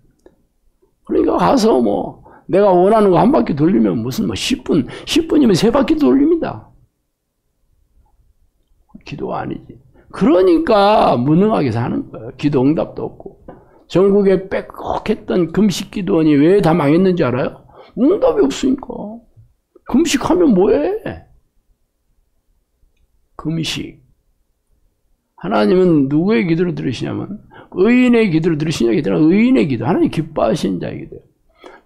그러니까 가서 내가 원하는 거 한 바퀴 돌리면 무슨 10분이면 3바퀴 돌립니다. 기도가 아니지. 그러니까 무능하게 사는 거예요. 기도 응답도 없고. 전국에 빽빽했던 금식 기도원이 왜 다 망했는지 알아요? 응답이 없으니까. 금식하면 뭐해? 금식. 하나님은 누구의 기도를 들으시냐면 의인의 기도를 들으시냐 기도라 의인의 기도. 하나님 기뻐하시는 자의 기도.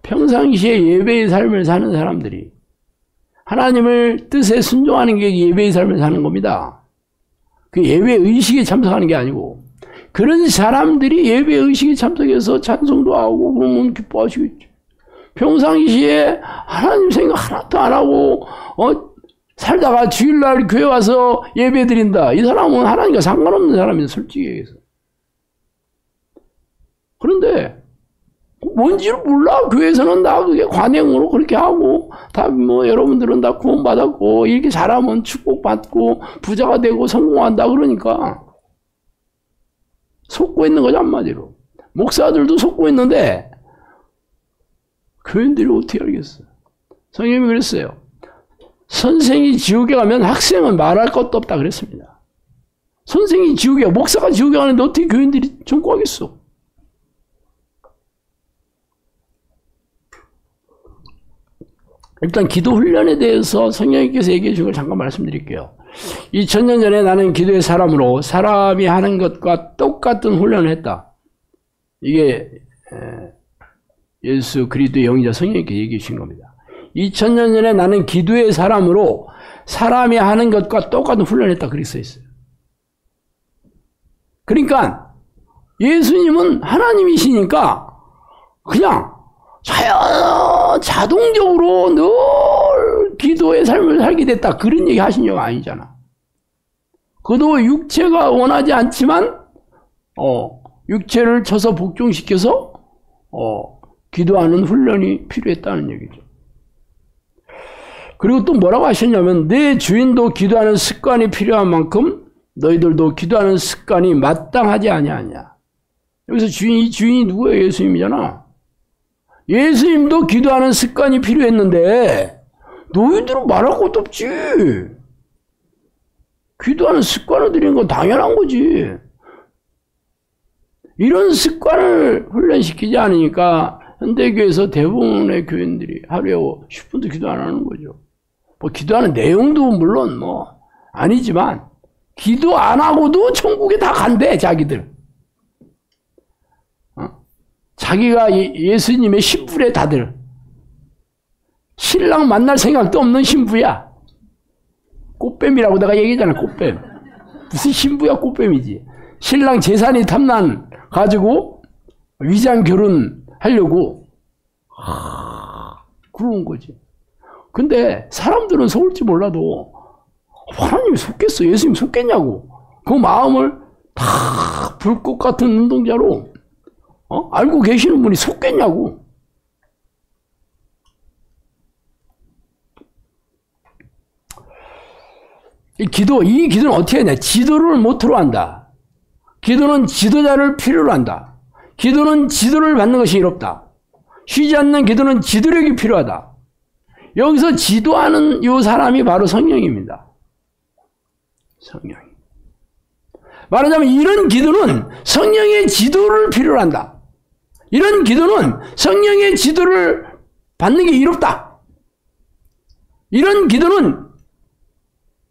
평상시에 예배의 삶을 사는 사람들이 하나님을 뜻에 순종하는 게 예배의 삶을 사는 겁니다. 그 예배 의식에 참석하는 게 아니고, 그런 사람들이 예배 의식에 참석해서 찬송도 하고 그러면 기뻐하시겠죠. 평상시에 하나님 생각 하나도 안 하고 살다가 주일날 교회 와서 예배 드린다. 이 사람은 하나님과 상관없는 사람이다. 솔직히 얘기해서. 그런데 뭔지를 몰라. 교회에서는 다 그게 관행으로 그렇게 하고, 다 여러분들은 다 구원받았고 이렇게 잘하면 축복받고 부자가 되고 성공한다 그러니까 속고 있는 거죠, 한마디로. 목사들도 속고 있는데 교인들이 어떻게 알겠어요? 성령님이 그랬어요. 선생이 지옥에 가면 학생은 말할 것도 없다 그랬습니다. 선생이 지옥에, 목사가 지옥에 가는데 어떻게 교인들이 전공하겠어? 일단 기도 훈련에 대해서 성령님께서 얘기해 준 걸 잠깐 말씀드릴게요. 2000년 전에 나는 기도의 사람으로 사람이 하는 것과 똑같은 훈련을 했다. 이게 예수 그리스도의 영이자 성령님께서 얘기해 주신 겁니다. 2000년 전에 나는 기도의 사람으로 사람이 하는 것과 똑같은 훈련을 했다. 그렇게 써 있어요. 그러니까 예수님은 하나님이시니까 그냥 자동적으로 늘 기도의 삶을 살게 됐다. 그런 얘기 하신 적 아니잖아. 그도 육체가 원하지 않지만 육체를 쳐서 복종시켜서 기도하는 훈련이 필요했다는 얘기죠. 그리고 또 뭐라고 하셨냐면 내 주인도 기도하는 습관이 필요한 만큼 너희들도 기도하는 습관이 마땅하지 아니하냐. 여기서 이 주인이 누구예요? 예수님이잖아. 예수님도 기도하는 습관이 필요했는데 너희들은 말할 것도 없지. 기도하는 습관을 들이는 건 당연한 거지. 이런 습관을 훈련시키지 않으니까 현대교회에서 대부분의 교인들이 하루에 10분도 기도 안 하는 거죠. 뭐 기도하는 내용도 물론 뭐 아니지만 기도 안 하고도 천국에 다 간대, 자기들. 자기가 예수님의 신부래, 다들. 신랑 만날 생각도 없는 신부야. 꽃뱀이라고 내가 얘기했잖아, 꽃뱀. 무슨 신부야, 꽃뱀이지. 신랑 재산이 탐난 가지고 위장 결혼하려고 그러는 거지. 근데 사람들은 속을지 몰라도 하나님이 속겠어? 예수님 속겠냐고. 그 마음을 다 불꽃 같은 눈동자로 알고 계시는 분이 속겠냐고. 이 기도는 어떻게 하냐? 지도를 모토로 한다. 기도는 지도자를 필요로 한다. 기도는 지도를 받는 것이 이롭다. 쉬지 않는 기도는 지도력이 필요하다. 여기서 지도하는 이 사람이 바로 성령입니다. 성령. 말하자면 이런 기도는 성령의 지도를 필요로 한다. 이런 기도는 성령의 지도를 받는 게 이롭다. 이런 기도는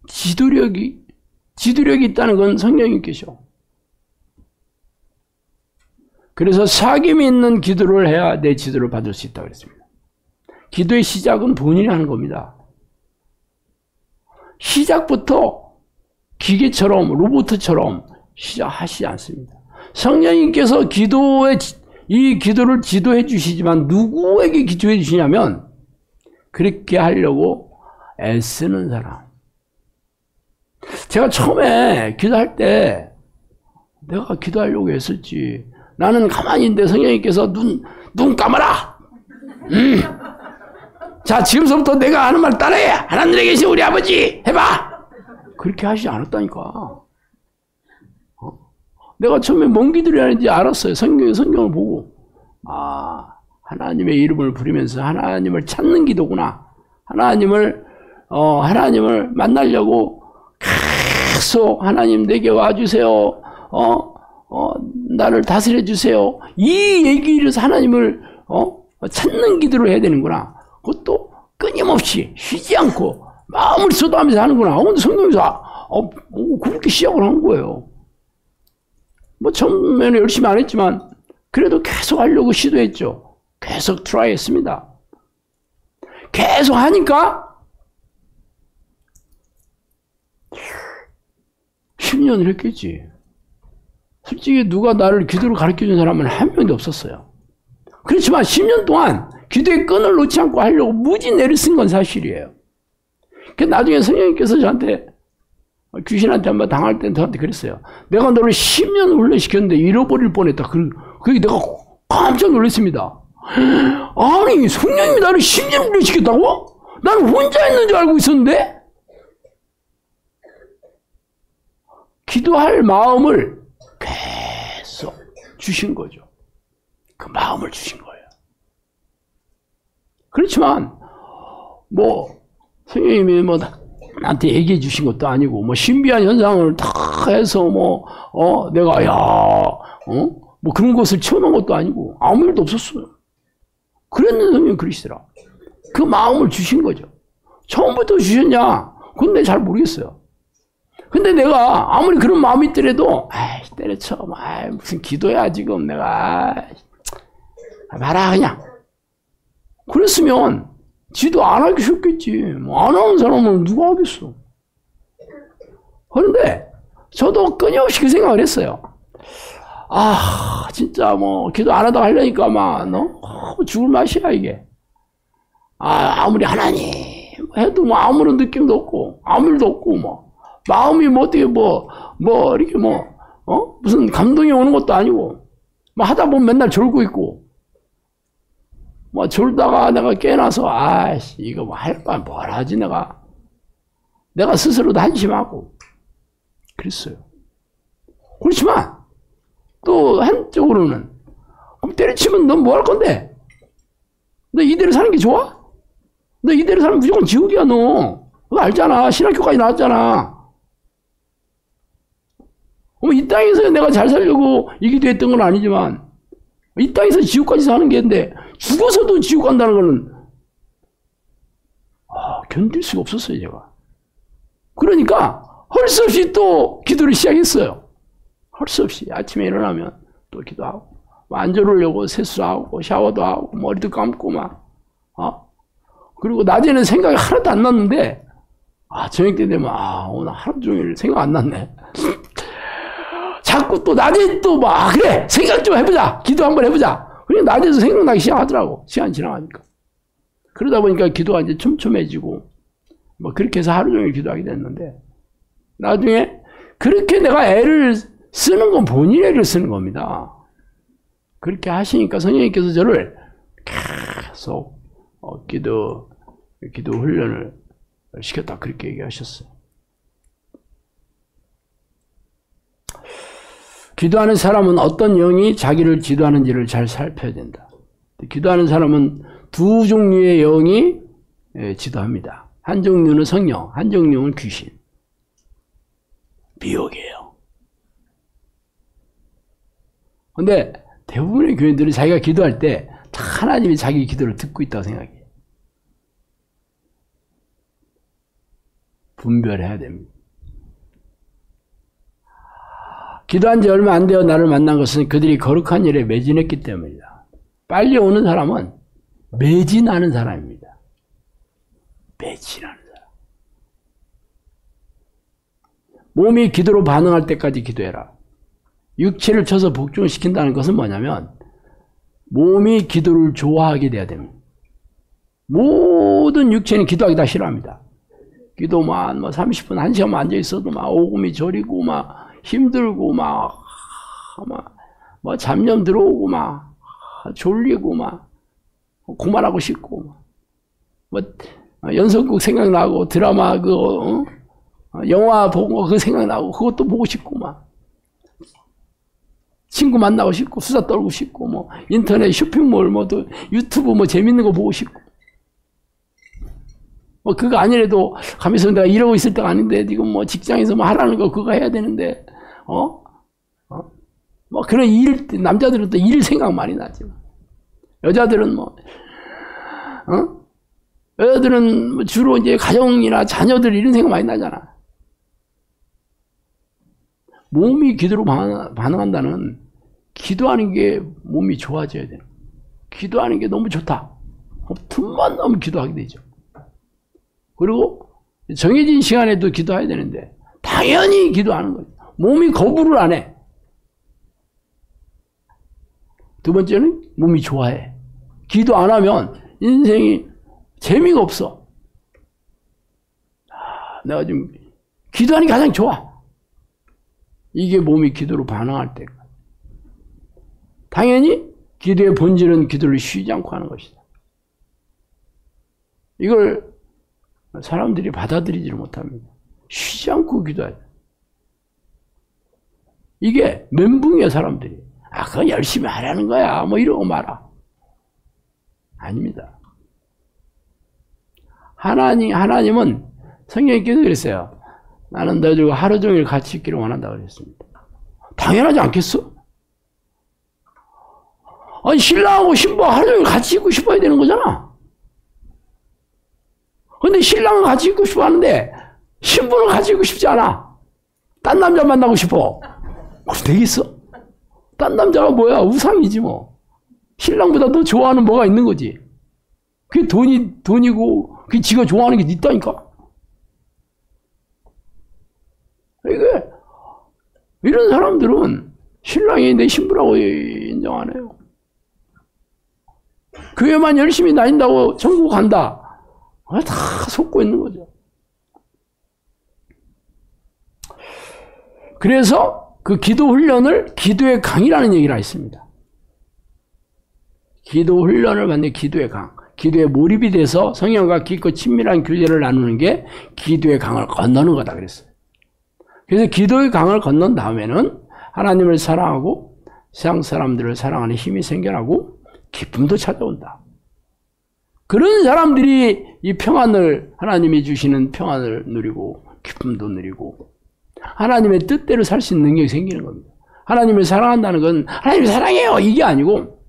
지도력이 있다는 건 성령님께서. 그래서 사귐이 있는 기도를 해야 내 지도를 받을 수 있다고 그랬습니다. 기도의 시작은 본인이 하는 겁니다. 시작부터 기계처럼 로봇처럼 시작하시지 않습니다. 성령님께서 이 기도를 지도해 주시지만 누구에게 기도해 주시냐면 그렇게 하려고 애쓰는 사람. 제가 처음에 기도할 때 내가 기도하려고 했었지. 나는 가만히 있는데 성령님께서 눈 감아라. 자, 지금부터 내가 하는 말 따라해. 하나님에 계신 우리 아버지 해봐. 그렇게 하시지 않았다니까. 내가 처음에 뭔 기도를 하는지 알았어요. 성경을 보고. 하나님의 이름을 부르면서 하나님을 찾는 기도구나. 하나님을 만나려고 계속 하나님 내게 와주세요. 나를 다스려 주세요. 이 얘기를 해서 하나님을 찾는 기도를 해야 되는구나. 그것도 끊임없이 쉬지 않고 마음을 쏟아하면서 하는구나. 근데 성경에서 그렇게 시작을 한 거예요. 뭐 처음에는 열심히 안 했지만 그래도 계속 하려고 시도했죠. 계속 트라이 했습니다. 계속 하니까 10년을 했겠지. 솔직히 누가 나를 기도를 가르쳐준 사람은 한 명도 없었어요. 그렇지만 10년 동안 기도의 끈을 놓지 않고 하려고 무지 내를 쓴 건 사실이에요. 나중에 성령님께서 저한테 귀신한테 한번 당할 때 저한테 그랬어요. 내가 너를 10년 훈련시켰는데 잃어버릴 뻔했다. 그게 내가 깜짝 놀랐습니다. 아니 성령님이 나를 10년 훈련시켰다고? 난 혼자 있는 줄 알고 있었는데? 기도할 마음을 계속 주신 거죠. 그 마음을 주신 거예요. 그렇지만 성령님이 나한테 얘기해 주신 것도 아니고 신비한 현상을 다 해서 내가 그런 것을 체험한 것도 아니고 아무 일도 없었어요. 그랬는데 성령님 그러시더라. 그 마음을 주신 거죠. 처음부터 주셨냐? 그건 내가 잘 모르겠어요. 근데 내가 아무리 그런 마음이 있더라도 때려쳐. 무슨 기도야 지금 내가. 말아 그냥. 그랬으면 지도 안 하기 쉽겠지. 안 하는 사람은 누가 하겠어. 그런데 저도 끊임없이 그 생각을 했어요. 진짜 기도 안 하다가 하려니까 죽을 맛이야 이게. 아무리 하나님 해도 아무런 느낌도 없고 아무 일도 없고 마음이 어떻게 이렇게 무슨 감동이 오는 것도 아니고 하다 보면 맨날 졸고 있고 졸다가 내가 깨나서 이거 할 바에 뭘 하지 내가 스스로도 한심하고 그랬어요. 그렇지만 또 한쪽으로는 그럼 때려치면 넌 뭐 할 건데? 너 이대로 사는 게 좋아? 너 이대로 살면 무조건 지옥이야 너. 너 알잖아. 신학교까지 나왔잖아. 이 땅에서 내가 잘 살려고 이 기도했던 건 아니지만 이 땅에서 지옥까지 사는 게인데 죽어서도 지옥 간다는 거는 견딜 수가 없었어요, 제가. 그러니까 할 수 없이 또 기도를 시작했어요. 할 수 없이 아침에 일어나면 또 기도하고 앉아오려고 세수하고 샤워도 하고 머리도 감고 막 그리고 낮에는 생각이 하나도 안 났는데 저녁 때 되면 오늘 하루 종일 생각 안 났네. 자꾸 또 낮에 또 그래 생각 좀 해보자, 기도 한번 해보자. 그냥 낮에서 생각나기 시작하더라고, 시간 지나가니까. 그러다 보니까 기도가 이제 촘촘해지고 그렇게 해서 하루 종일 기도하게 됐는데, 나중에 그렇게 내가 애를 쓰는 건 본인 애를 쓰는 겁니다. 그렇게 하시니까 성령님께서 저를 계속 기도 훈련을 시켰다, 그렇게 얘기하셨어요. 기도하는 사람은 어떤 영이 자기를 지도하는지를 잘 살펴야 된다. 기도하는 사람은 두 종류의 영이 지도합니다. 한 종류는 성령, 한 종류는 귀신. 미혹이에요. 근데 대부분의 교인들은 자기가 기도할 때 하나님이 자기 기도를 듣고 있다고 생각해요. 분별해야 됩니다. 기도한 지 얼마 안 되어 나를 만난 것은 그들이 거룩한 일에 매진했기 때문이다. 빨리 오는 사람은 매진하는 사람입니다. 매진하는 사람. 몸이 기도로 반응할 때까지 기도해라. 육체를 쳐서 복종시킨다는 것은 뭐냐면 몸이 기도를 좋아하게 돼야 됩니다. 모든 육체는 기도하기 다 싫어합니다. 기도만 30분, 1시간만 앉아있어도 오금이 저리고 힘들고 잡념 들어오고 졸리고 그만하고 싶고 연속극 생각나고 드라마 영화 보고 그 생각나고 그것도 보고 싶고 친구 만나고 싶고 수다 떨고 싶고 인터넷 쇼핑몰 유튜브 재밌는 거 보고 싶고 그거 아니래도 가면서 내가 이러고 있을 때가 아닌데 지금 직장에서 하라는 거 그거 해야 되는데 그런 일, 남자들은 또 일 생각 많이 나지. 여자들은 여자들은 주로 이제 가정이나 자녀들 이런 생각 많이 나잖아. 몸이 기도로 반응한다는, 기도하는 게 몸이 좋아져야 돼요. 기도하는 게 너무 좋다. 틈만 나면 기도하게 되죠. 그리고 정해진 시간에도 기도해야 되는데 당연히 기도하는 거예요. 몸이 거부를 안 해. 두 번째는 몸이 좋아해. 기도 안 하면 인생이 재미가 없어. 내가 지금 기도하는 게 가장 좋아. 이게 몸이 기도로 반응할 때. 당연히 기도의 본질은 기도를 쉬지 않고 하는 것이다. 이걸 사람들이 받아들이지를 못합니다. 쉬지 않고 기도해야 돼. 이게 멘붕이야, 사람들이. 그건 열심히 하라는 거야. 이러고 말아. 아닙니다. 하나님은 성령님께서 그랬어요. 나는 너희들과 하루 종일 같이 있기를 원한다고 그랬습니다. 당연하지 않겠어? 아니, 신랑하고 신부가 하루 종일 같이 있고 싶어야 되는 거잖아. 근데 신랑은 같이 있고 싶어 하는데 신부는 같이 있고 싶지 않아. 딴 남자 만나고 싶어. 되겠어? 딴 남자가 뭐야? 우상이지 뭐. 신랑보다 더 좋아하는 뭐가 있는 거지. 그게 돈이고 그게 지가 좋아하는 게 있다니까. 이게 이런 사람들은 신랑이 내 신부라고 인정 안 해요. 교회만 열심히 다닌다고 천국 간다. 다 속고 있는 거죠. 그래서 그 기도 훈련을 기도의 강이라는 얘기를 했습니다. 기도 훈련을 받는 기도의 강. 기도에 몰입이 돼서 성령과 깊고 친밀한 교제를 나누는 게 기도의 강을 건너는 거다 그랬어요. 그래서 기도의 강을 건넌 다음에는 하나님을 사랑하고 세상 사람들을 사랑하는 힘이 생겨나고 기쁨도 찾아온다. 그런 사람들이 이 평안을, 하나님이 주시는 평안을 누리고 기쁨도 누리고 하나님의 뜻대로 살 수 있는 능력이 생기는 겁니다. 하나님을 사랑한다는 건 하나님을 사랑해요 이게 아니고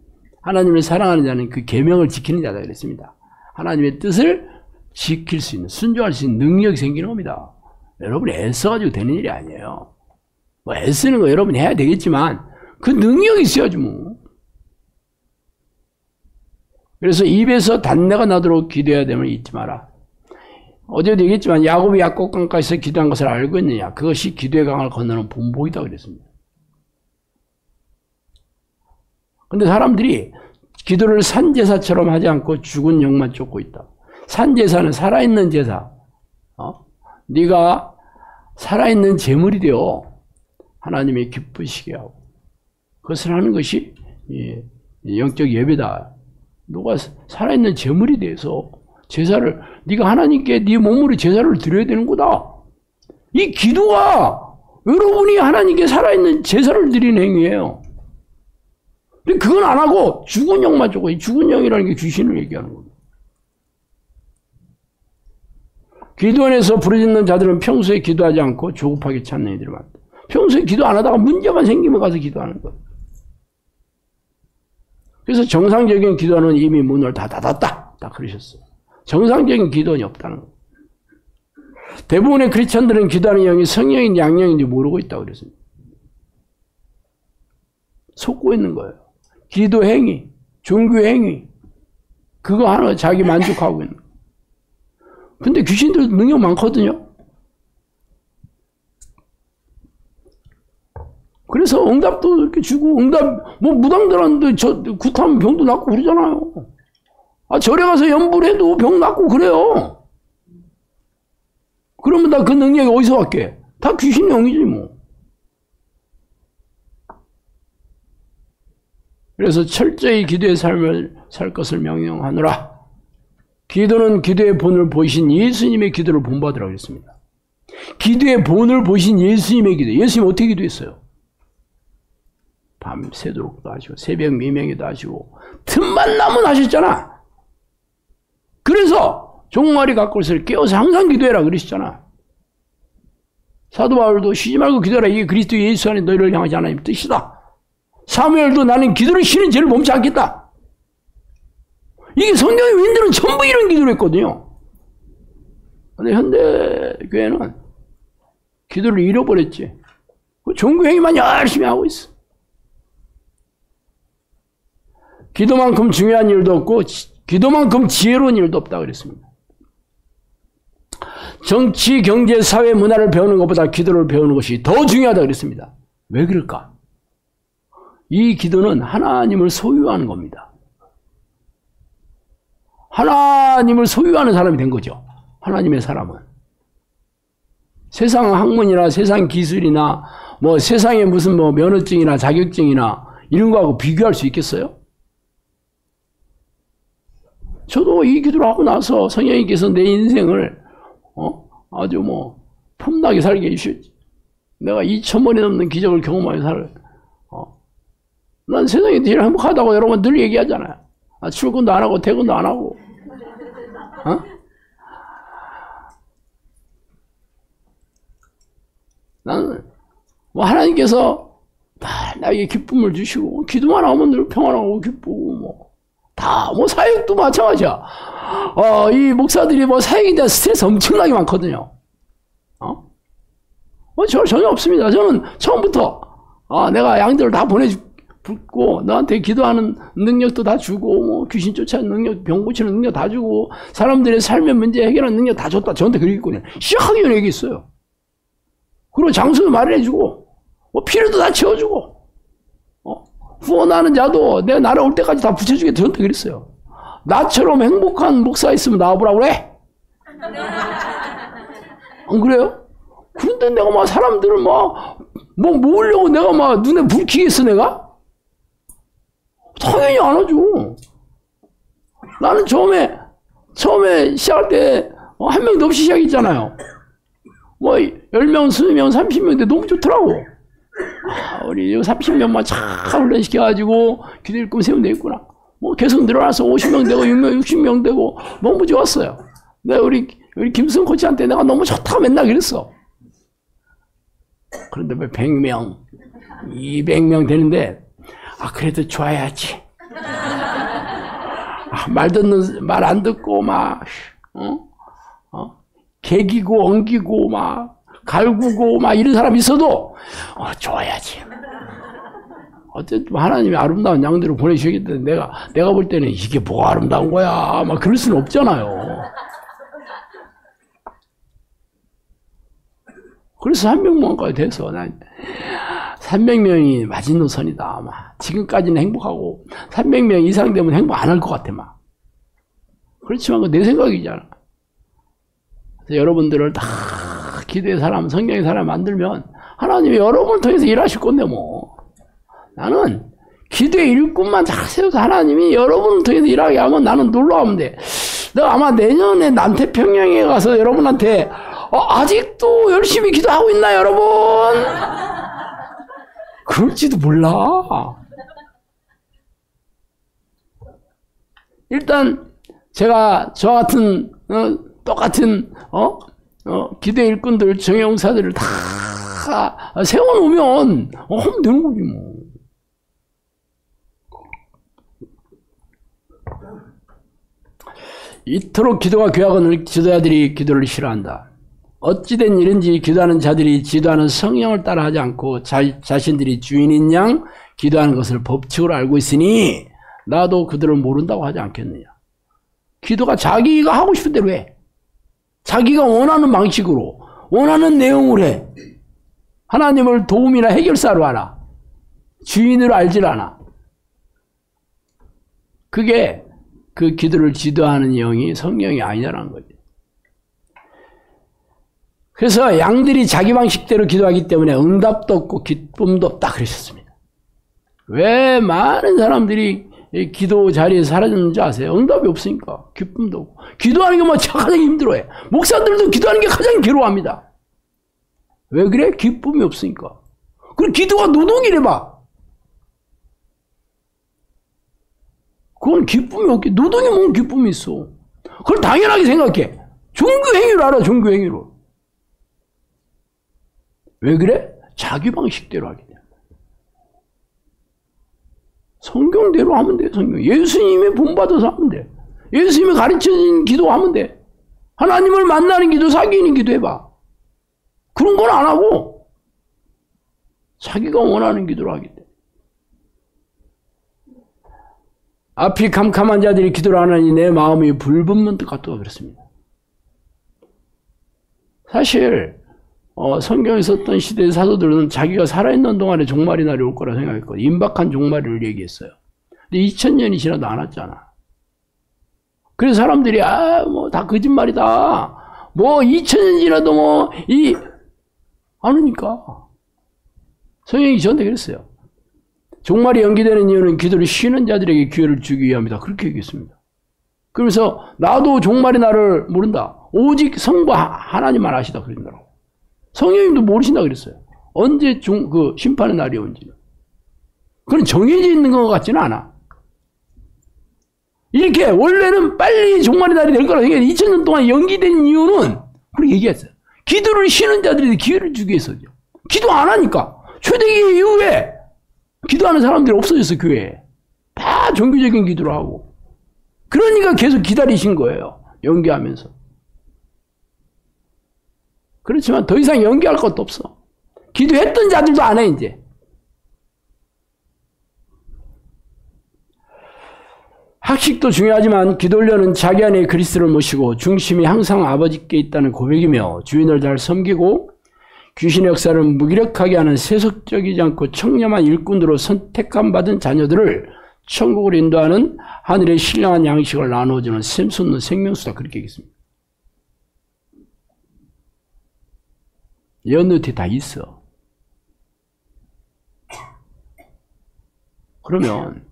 하나님을 사랑하는 자는 그 계명을 지키는 자다 그랬습니다. 하나님의 뜻을 지킬 수 있는 순종할 수 있는 능력이 생기는 겁니다. 여러분이 애써가지고 되는 일이 아니에요. 뭐 애쓰는 거 여러분이 해야 되겠지만 그 능력이 있어야지 뭐. 그래서 입에서 단내가 나도록 기도해야 됨을 잊지 마라. 어제도 얘기했지만 야곱이 약곡강가에서 기도한 것을 알고 있느냐. 그것이 기도의 강을 건너는 본보이다 그랬습니다. 근데 사람들이 기도를 산제사처럼 하지 않고 죽은 영만 쫓고 있다. 산제사는 살아있는 제사. 네가 살아있는 제물이 되어 하나님이 기쁘시게 하고 그것을 하는 것이 영적 예배다. 너가 살아있는 제물이 돼서 제사를 네가 하나님께 네 몸으로 제사를 드려야 되는 거다. 이 기도가 여러분이 하나님께 살아있는 제사를 드리는 행위예요. 근데 그건 안 하고 죽은 영만 쫓고 이 죽은 영이라는 게 귀신을 얘기하는 겁니다. 기도 안에서 부르짖는 자들은 평소에 기도하지 않고 조급하게 찾는 이들이 많다. 평소에 기도 안 하다가 문제만 생기면 가서 기도하는 거예요. 그래서 정상적인 기도는 이미 문을 다 닫았다. 딱 그러셨어요. 정상적인 기도는 없다는 거예요. 대부분의 크리스천들은 기도하는 영이 성령인지 양령인지 모르고 있다고 그랬습니다. 속고 있는 거예요. 기도 행위, 종교 행위, 그거 하나 자기 만족하고 있는 거예요. 근데 귀신들도 능력 많거든요. 그래서 응답도 이렇게 주고, 응답, 뭐 무당들한테 굿하면 병도 낫고 그러잖아요. 아, 절에 가서 염불해도 병 낫고 그래요. 그러면 다 그 능력이 어디서 왔게? 다 귀신 영이지 뭐. 그래서 철저히 기도의 삶을 살 것을 명령하노라. 기도는 기도의 본을 보이신 예수님의 기도를 본받으라고 했습니다. 기도의 본을 보이신 예수님의 기도. 예수님 어떻게 기도했어요? 밤새도록도 하시고 새벽 미명에도 하시고 틈만 나면 하셨잖아. 그래서 종말이 갖고 있을 깨워서 항상 기도해라 그러시잖아. 사도 바울도 쉬지 말고 기도해라. 이게 그리스도 예수 안에 너희를 향하지 하나님의 뜻이다. 사무엘도 나는 기도를 쉬는 죄를 범치 않겠다. 이게 성경의 위인들은 전부 이런 기도를 했거든요. 근데 현대 교회는 기도를 잃어버렸지. 종교행위만 열심히 하고 있어. 기도만큼 중요한 일도 없고 기도만큼 지혜로운 일도 없다 그랬습니다. 정치, 경제, 사회, 문화를 배우는 것보다 기도를 배우는 것이 더 중요하다 그랬습니다. 왜 그럴까? 이 기도는 하나님을 소유하는 겁니다. 하나님을 소유하는 사람이 된 거죠. 하나님의 사람은. 세상 학문이나 세상 기술이나 뭐 세상의 무슨 뭐 면허증이나 자격증이나 이런 거하고 비교할 수 있겠어요? 저도 이 기도를 하고 나서 성령님께서 내 인생을 아주 뭐 폼나게 살게 해주셨지. 내가 2000번이 넘는 기적을 경험하여 살을. 난 세상이 제일 행복하다고 여러분 늘 얘기하잖아요. 출근도 안 하고 퇴근도 안 하고. 나는 뭐 하나님께서 다 나에게 기쁨을 주시고 기도만 하면 늘 평안하고 기쁘고 뭐 다 뭐 사역도 마찬가지야. 이 목사들이 뭐 사역에 대한 스트레스 엄청나게 많거든요. 저 전혀 없습니다. 저는 처음부터 내가 양들을 다 보내주고 너한테 기도하는 능력도 다 주고 뭐 귀신 쫓아내는 능력, 병 고치는 능력 다 주고 사람들의 삶의 문제 해결하는 능력 다 줬다. 저한테 그렇게 있거든요. 시작하기 전에 얘기했어요. 그리고 장소도 마련해주고 뭐 필요도 다 채워주고 후원하는 자도 내가 날아올 때까지 다 붙여주게 저한테 그랬어요. 나처럼 행복한 목사 있으면 나와보라고 그래. 안 그래요? 그런데 내가 막 사람들을 뭐 모으려고 내가 막 눈에 불 켜겠어 내가? 당연히 안 하죠. 나는 처음에 시작할 때 한 명도 없이 시작했잖아요. 뭐 10명, 20명, 30명인데 너무 좋더라고. 우리 30명만 참 훈련시켜가지고 기도 일꾼 세우면 되겠구나. 뭐 계속 늘어나서 50명 되고 6명, 60명 되고 너무 좋았어요. 내가 우리 김승 코치한테 내가 너무 좋다고 맨날 그랬어. 그런데 왜 100명, 200명 되는데, 그래도 좋아야지. 말 안 듣고, 개기고, 엉기고, 갈구고, 이런 사람 있어도, 좋아야지. 어쨌든 하나님이 아름다운 양들을 보내주시기 때문에 내가 볼 때는 이게 뭐가 아름다운 거야. 그럴 수는 없잖아요. 그래서 300명까지 돼서, 300명이 마지노선이다. 지금까지는 행복하고, 300명 이상 되면 행복 안 할 것 같아, 그렇지만 내 생각이잖아. 그래서 여러분들을 다 기도의 사람, 성경의 사람 만들면, 하나님이 여러분을 통해서 일하실 건데, 나는 기도의 일꾼만 잘 세워서 하나님이 여러분을 통해서 일하게 하면 나는 놀러가면 돼. 내가 아마 내년에 남태평양에 가서 여러분한테 아직도 열심히 기도하고 있나 여러분? 그럴지도 몰라. 일단 제가 저 같은 똑같은 기도의 일꾼들, 정예용사들을 다 세워놓으면 하면 되는 거지 이토록 기도가 귀하거늘 지도자들이 기도를 싫어한다. 어찌된 일인지 기도하는 자들이 지도하는 성령을 따라하지 않고 자신들이 주인인 양 기도하는 것을 법칙으로 알고 있으니 나도 그들을 모른다고 하지 않겠느냐. 기도가 자기가 하고 싶은 대로 해. 자기가 원하는 방식으로 원하는 내용을 해. 하나님을 도움이나 해결사로 알아. 주인으로 알질 않아. 그게 그 기도를 지도하는 영이 성령이 아니라는 거지. 그래서 양들이 자기 방식대로 기도하기 때문에 응답도 없고 기쁨도 없다 그러셨습니다. 왜 많은 사람들이 기도 자리에 사라졌는지 아세요? 응답이 없으니까 기쁨도 없고. 기도하는 게 가장 힘들어해. 목사들도 기도하는 게 가장 괴로워합니다. 왜 그래? 기쁨이 없으니까. 그리고 기도가 노동이래 봐. 그건 기쁨이 없게. 노동이 뭔 기쁨이 있어. 그걸 당연하게 생각해. 종교 행위로 알아, 종교 행위로. 왜 그래? 자기 방식대로 하게 돼. 성경대로 하면 돼, 성경. 예수님의 본받아서 하면 돼. 예수님이 가르쳐진 기도하면 돼. 하나님을 만나는 기도, 사귀는 기도 해봐. 그런 건 안 하고, 자기가 원하는 기도를 하게 돼. 앞이 캄캄한 자들이 기도를 하나니 내 마음이 불붙는 것 같다고 그랬습니다. 사실 성경에 썼던 시대의 사도들은 자기가 살아있는 동안에 종말의 날이 올 거라 생각했거든요. 임박한 종말을 얘기했어요. 근데 2000년이 지나도 안 왔잖아. 그래서 사람들이 다 거짓말이다. 2000년 지나도 안 오니까. 성경이 저한테 그랬어요. 종말이 연기되는 이유는 기도를 쉬는 자들에게 기회를 주기 위함이다. 그렇게 얘기했습니다. 그러면서 나도 종말의 날을 모른다. 오직 성부 하나님만 아시다. 그러더라고. 성령님도 모르신다 그랬어요. 언제 심판의 날이 온지는. 그건 정해져 있는 것 같지는 않아. 이렇게 원래는 빨리 종말의 날이 될 거라 생각했는데 2000년 동안 연기된 이유는 그렇게 얘기했어요. 기도를 쉬는 자들에게 기회를 주기 위해서죠. 기도 안 하니까. 초대기 이후에 기도하는 사람들이 없어졌어, 교회에. 다 종교적인 기도를 하고. 그러니까 계속 기다리신 거예요. 연기하면서. 그렇지만 더 이상 연기할 것도 없어. 기도했던 자들도 안 해, 이제. 학식도 중요하지만 기도훈련은 자기 안에 그리스도를 모시고 중심이 항상 아버지께 있다는 고백이며 주인을 잘 섬기고 귀신의 역사를 무기력하게 하는 세속적이지 않고 청렴한 일꾼으로 선택함 받은 자녀들을 천국으로 인도하는 하늘의 신령한 양식을 나눠주는 샘솟는 생명수다. 그렇게 얘기했습니다. 연느티 다 있어. 그러면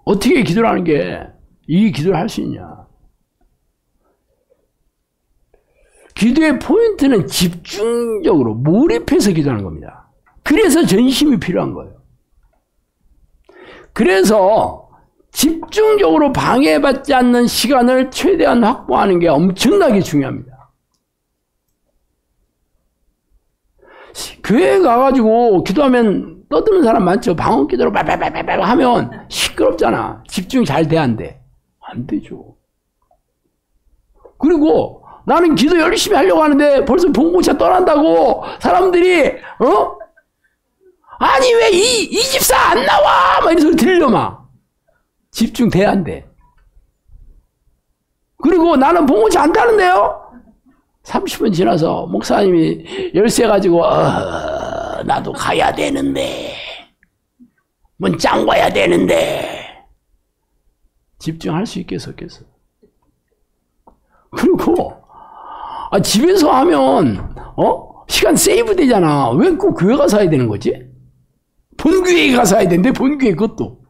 어떻게 기도를 하는 게 이 기도를 할 수 있냐? 기도의 포인트는 집중적으로 몰입해서 기도하는 겁니다. 그래서 전심이 필요한 거예요. 그래서 집중적으로 방해받지 않는 시간을 최대한 확보하는 게 엄청나게 중요합니다. 교회 가가지고 기도하면 떠드는 사람 많죠. 방언 기도로 빨빨빨빨 하면 시끄럽잖아. 집중이 잘 돼, 안 돼? 안 되죠. 그리고 나는 기도 열심히 하려고 하는데 벌써 본고차 떠난다고 사람들이, 아니, 왜 이 집사 안 나와? 막 이런 소리 들려, 막. 집중 돼, 안 돼? 그리고 나는 본고차 안 타는데요? 30분 지나서 목사님이 열쇠 가지고 나도 가야 되는데 문짱 가야 되는데 집중할 수 있겠어? 그리고 집에서 하면 시간 세이브 되잖아. 왜 꼭 교회 가서 해야 되는 거지? 본교회 가서 해야 되는데 본교회 그것도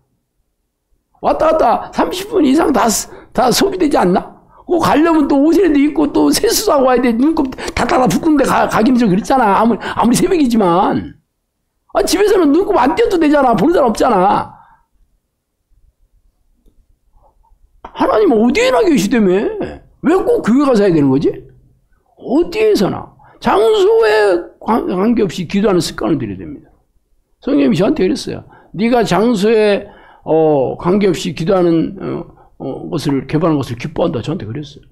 왔다 갔다 30분 이상 다 소비되지 않나? 꼭 가려면 또 옷이라도 입고 또 세수도 하고 와야 돼. 눈곱 다다다 붓는데 가기는 좀 그렇잖아. 아무리 새벽이지만. 집에서는 눈곱 안 띄어도 되잖아. 보는 사람 없잖아. 하나님은 어디에나 계시다며. 왜 꼭 교회 가서 해야 되는 거지? 어디에서나. 장소에 관계없이 기도하는 습관을 들여야 됩니다. 성령님이 저한테 그랬어요. 네가 장소에 관계없이 기도하는 것을 개발하는 것을 기뻐한다. 저한테 그랬어요.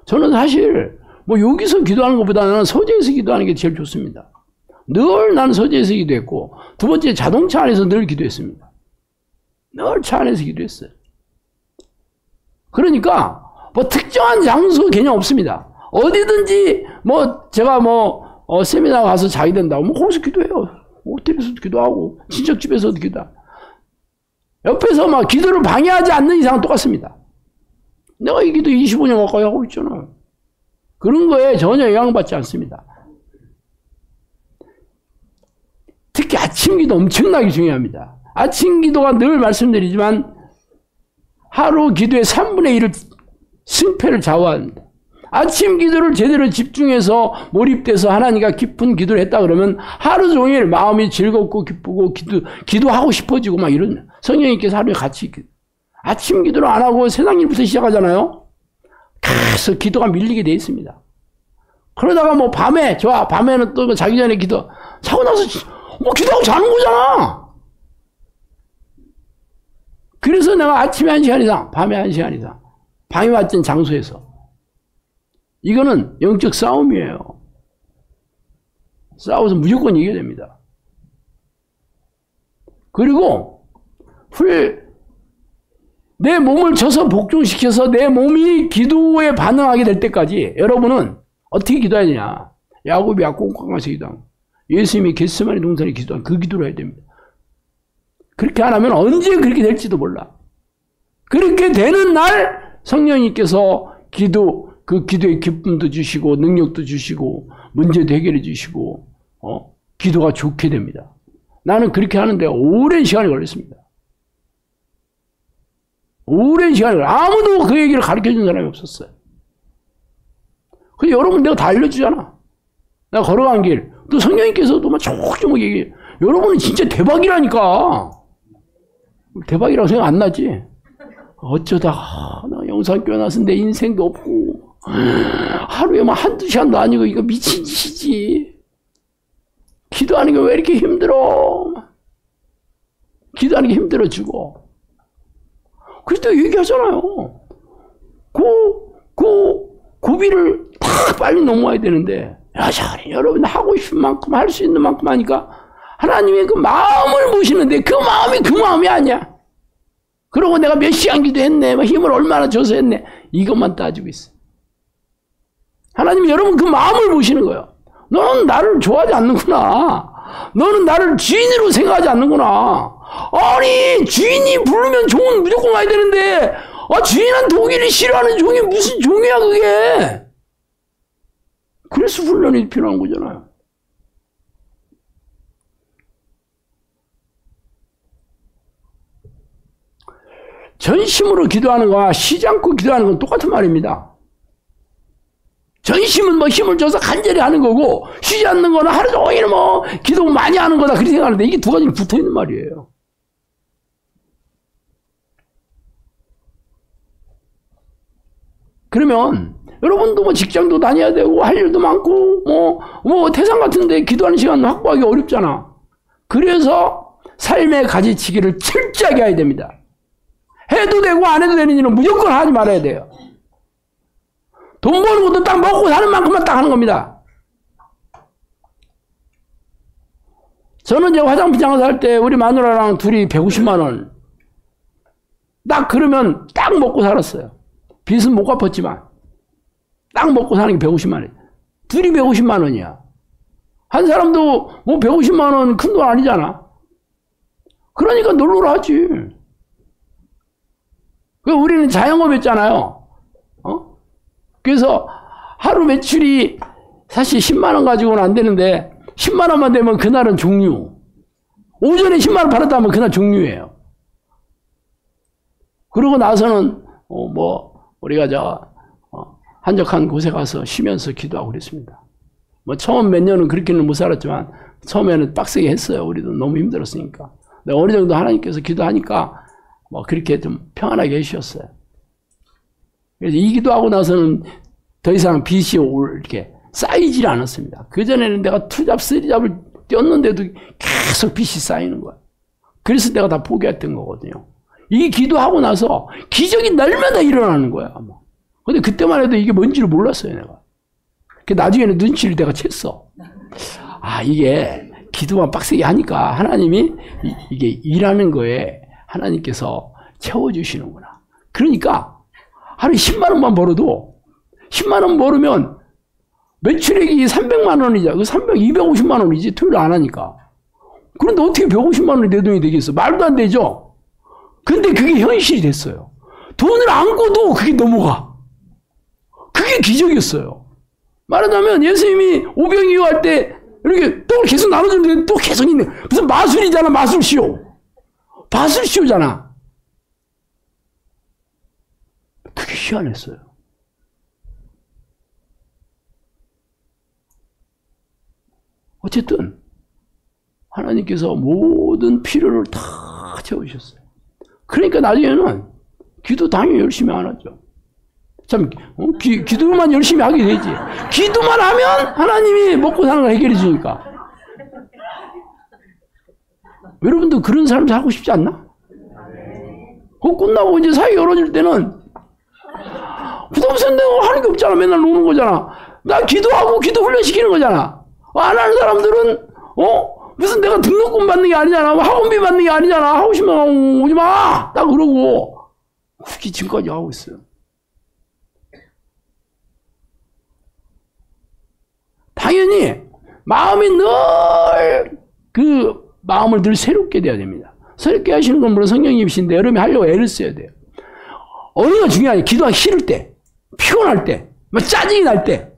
저는 사실 뭐 여기서 기도하는 것보다는 서재에서 기도하는 게 제일 좋습니다. 늘 나는 서재에서 기도했고, 두 번째 자동차 안에서 늘 기도했습니다. 늘 차 안에서 기도했어요. 그러니까 뭐 특정한 장소 개념 없습니다. 어디든지 뭐 제가 세미나 가서 자야 된다고 뭐 거기서 기도해요. 호텔에서도 기도하고 친척집에서도 기도하고. 옆에서 막 기도를 방해하지 않는 이상은 똑같습니다. 내가 이 기도 25년 가까이 하고 있잖아. 그런 거에 전혀 영향받지 않습니다. 특히 아침 기도 엄청나게 중요합니다. 아침 기도가 늘 말씀드리지만 하루 기도의 3분의 1을 승패를 좌우합니다. 아침 기도를 제대로 집중해서 몰입돼서 하나님과 깊은 기도를 했다 그러면 하루 종일 마음이 즐겁고 기쁘고 기도하고 싶어지고 막 이런 성령님께서 하루에 같이 아침 기도를 안 하고 세상 일부터 시작하잖아요. 계속 기도가 밀리게 돼 있습니다. 그러다가 뭐 밤에는 또 자기 전에 기도 자고 나서 기도하고 자는 거잖아. 그래서 내가 아침에 1시간 이상, 밤에 1시간 이상, 방에 왔던 장소에서 이거는 영적 싸움이에요. 싸워서 무조건 이겨야 됩니다. 그리고 내 몸을 쳐서 복종시켜서 내 몸이 기도에 반응하게 될 때까지 여러분은 어떻게 기도해야 되냐. 야곱이 꽁꽁 기도하고 예수님이 겟세마네 동산에 기도한 그 기도를 해야 됩니다. 그렇게 안 하면 언제 그렇게 될지도 몰라. 그렇게 되는 날 성령님께서 그 기도의 기쁨도 주시고 능력도 주시고 문제도 해결해 주시고 기도가 좋게 됩니다. 나는 그렇게 하는데 오랜 시간이 걸렸습니다. 오랜 시간이 걸렸어요. 아무도 그 얘기를 가르쳐준 사람이 없었어요. 근데 여러분 내가 다 알려주잖아. 내가 걸어간 길. 또 성령님께서도 막 조금조금 얘기해. 여러분은 진짜 대박이라니까. 대박이라고 생각 안 나지? 어쩌다가 나 영상교회 나서 내 인생도 없고 하루에 막 한두 시간도 아니고 이거 미친 짓이지. 기도하는 게 왜 이렇게 힘들어? 기도하는 게 힘들어지고. 그때 얘기하잖아요. 고비를 다 빨리 넘어야 되는데 여러분 하고 싶은 만큼 할 수 있는 만큼 하니까 하나님의 그 마음을 보시는데 그 마음이 그 마음이 아니야. 그러고 내가 몇 시간 기도했네, 힘을 얼마나 줘서 했네, 이것만 따지고 있어. 하나님이 여러분 그 마음을 보시는 거예요. 너는 나를 좋아하지 않는구나. 너는 나를 주인으로 생각하지 않는구나. 아니 주인이 부르면 종은 무조건 와야 되는데 주인한테 오기를 싫어하는 종이 무슨 종이야 그게. 그래서 훈련이 필요한 거잖아요. 전심으로 기도하는 거와 쉬지 않고 기도하는 건 똑같은 말입니다. 전심은 뭐 힘을 줘서 간절히 하는 거고 쉬지 않는 거는 하루 종일 뭐 기도 많이 하는 거다 그렇게 생각하는데 이게 두 가지는 붙어 있는 말이에요. 그러면 여러분도 뭐 직장도 다녀야 되고 할 일도 많고 뭐 태산 같은데 기도하는 시간 확보하기 어렵잖아. 그래서 삶의 가지치기를 철저하게 해야 됩니다. 해도 되고 안 해도 되는 일은 무조건 하지 말아야 돼요. 돈 버는 것도 딱 먹고 사는 만큼만 딱 하는 겁니다. 저는 이제 화장품 장사 할 때 우리 마누라랑 둘이 150만 원. 딱 그러면 딱 먹고 살았어요. 빚은 못 갚았지만 딱 먹고 사는 게 150만 원. 둘이 150만 원이야. 한 사람도 뭐 150만 원 큰 돈 아니잖아. 그러니까 놀러를 하지. 우리는 자영업했잖아요. 그래서 하루 매출이 사실 10만 원 가지고는 안 되는데 10만 원만 되면 그날은 종류. 오전에 10만 원 팔았다면 그날 종류예요. 그러고 나서는 우리가 한적한 곳에 가서 쉬면서 기도하고 그랬습니다. 뭐 처음 몇 년은 그렇게는 못 살았지만 처음에는 빡세게 했어요. 우리도 너무 힘들었으니까. 근데 어느 정도 하나님께서 기도하니까 뭐 그렇게 좀 평안하게 해주셨어요. 그래서 이 기도하고 나서는 더 이상 빚이 이렇게 쌓이질 않았습니다. 그전에는 내가 투잡, 쓰리잡을 뛰었는데도 계속 빚이 쌓이는 거야. 그래서 내가 다 포기했던 거거든요. 이 기도하고 나서 기적이 날마다 일어나는 거야. 근데 그때만 해도 이게 뭔지를 몰랐어요, 내가. 나중에는 눈치를 내가 챘어. 아, 이게 기도만 빡세게 하니까 하나님이 이게 일하는 거에 하나님께서 채워주시는구나. 그러니까 하루에 10만 원만 벌어도 10만 원 벌으면 매출액이 300만 원이자. 250만 원이지. 토요일 안 하니까. 그런데 어떻게 150만 원이 내 돈이 되겠어? 말도 안 되죠? 근데 그게 현실이 됐어요. 돈을 안 꿔도 그게 넘어가. 그게 기적이었어요. 말하자면 예수님이 오병이어 할 때 이렇게 떡을 계속 나눠주는데 또 계속 있네. 무슨 마술이잖아, 마술쇼. 마술쇼잖아. 그게 희한했어요. 어쨌든 하나님께서 모든 필요를 다 채우셨어요. 그러니까 나중에는 기도 당연히 열심히 안 하죠. 참 기도만 열심히 하게 되지. 기도만 하면 하나님이 먹고 사는 걸 해결해 주니까. 여러분도 그런 삶 살고 싶지 않나? 그거 끝나고 이제 사회 열어줄 때는 부동산 내고 하는 게 없잖아. 맨날 노는 거잖아. 나 기도하고 기도 훈련시키는 거잖아. 안 하는 사람들은 무슨 내가 등록금 받는 게 아니잖아. 학원비 받는 게 아니잖아. 하고 싶으면 오지 마. 딱 그러고 그렇게 지금까지 하고 있어요. 당연히 마음이 마음을 늘 새롭게 돼야 됩니다. 새롭게 하시는 건 물론 성령님이신데 여러분이 하려고 애를 써야 돼요. 어느가 중요하냐? 기도하기 싫을 때, 피곤할 때, 막 짜증이 날 때,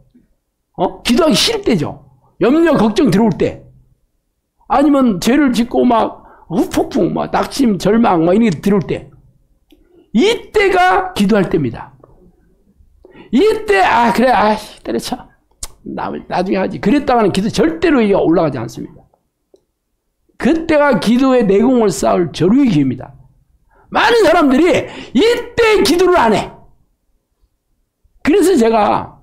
기도하기 싫을 때죠. 염려, 걱정 들어올 때, 아니면 죄를 짓고 막 후폭풍, 막 낙심, 절망, 막 이런 게 들어올 때, 이때가 기도할 때입니다. 이때 그래, 때려쳐. 나중에 하지. 그랬다가는 기도 절대로 이게 올라가지 않습니다. 그때가 기도의 내공을 쌓을 절호의 기회입니다. 많은 사람들이 이때 기도를 안 해. 그래서 제가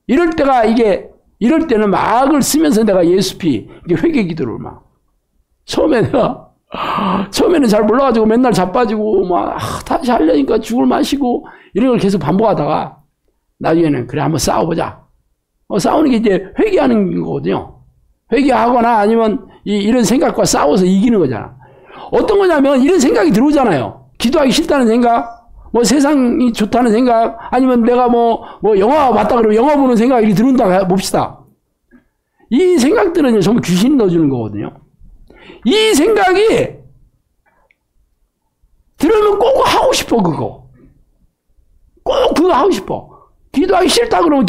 이럴 때는 막을 쓰면서 내가 예수피, 회개 기도를 처음에는 잘 몰라가지고 맨날 자빠지고, 다시 하려니까 죽을 마시고, 이런 걸 계속 반복하다가, 나중에는, 그래, 한번 싸워보자. 싸우는 게 이제 회개하는 거거든요. 회개하거나 아니면 이런 생각과 싸워서 이기는 거잖아. 어떤 거냐면, 이런 생각이 들어오잖아요. 기도하기 싫다는 생각, 세상이 좋다는 생각, 아니면 내가 영화 봤다 그러면 영화 보는 생각이 들어온다 봅시다. 이 생각들은 전부 귀신이 넣어주는 거거든요. 이 생각이 들으면 꼭 하고 싶어, 그거. 꼭 그거 하고 싶어. 기도하기 싫다 그러면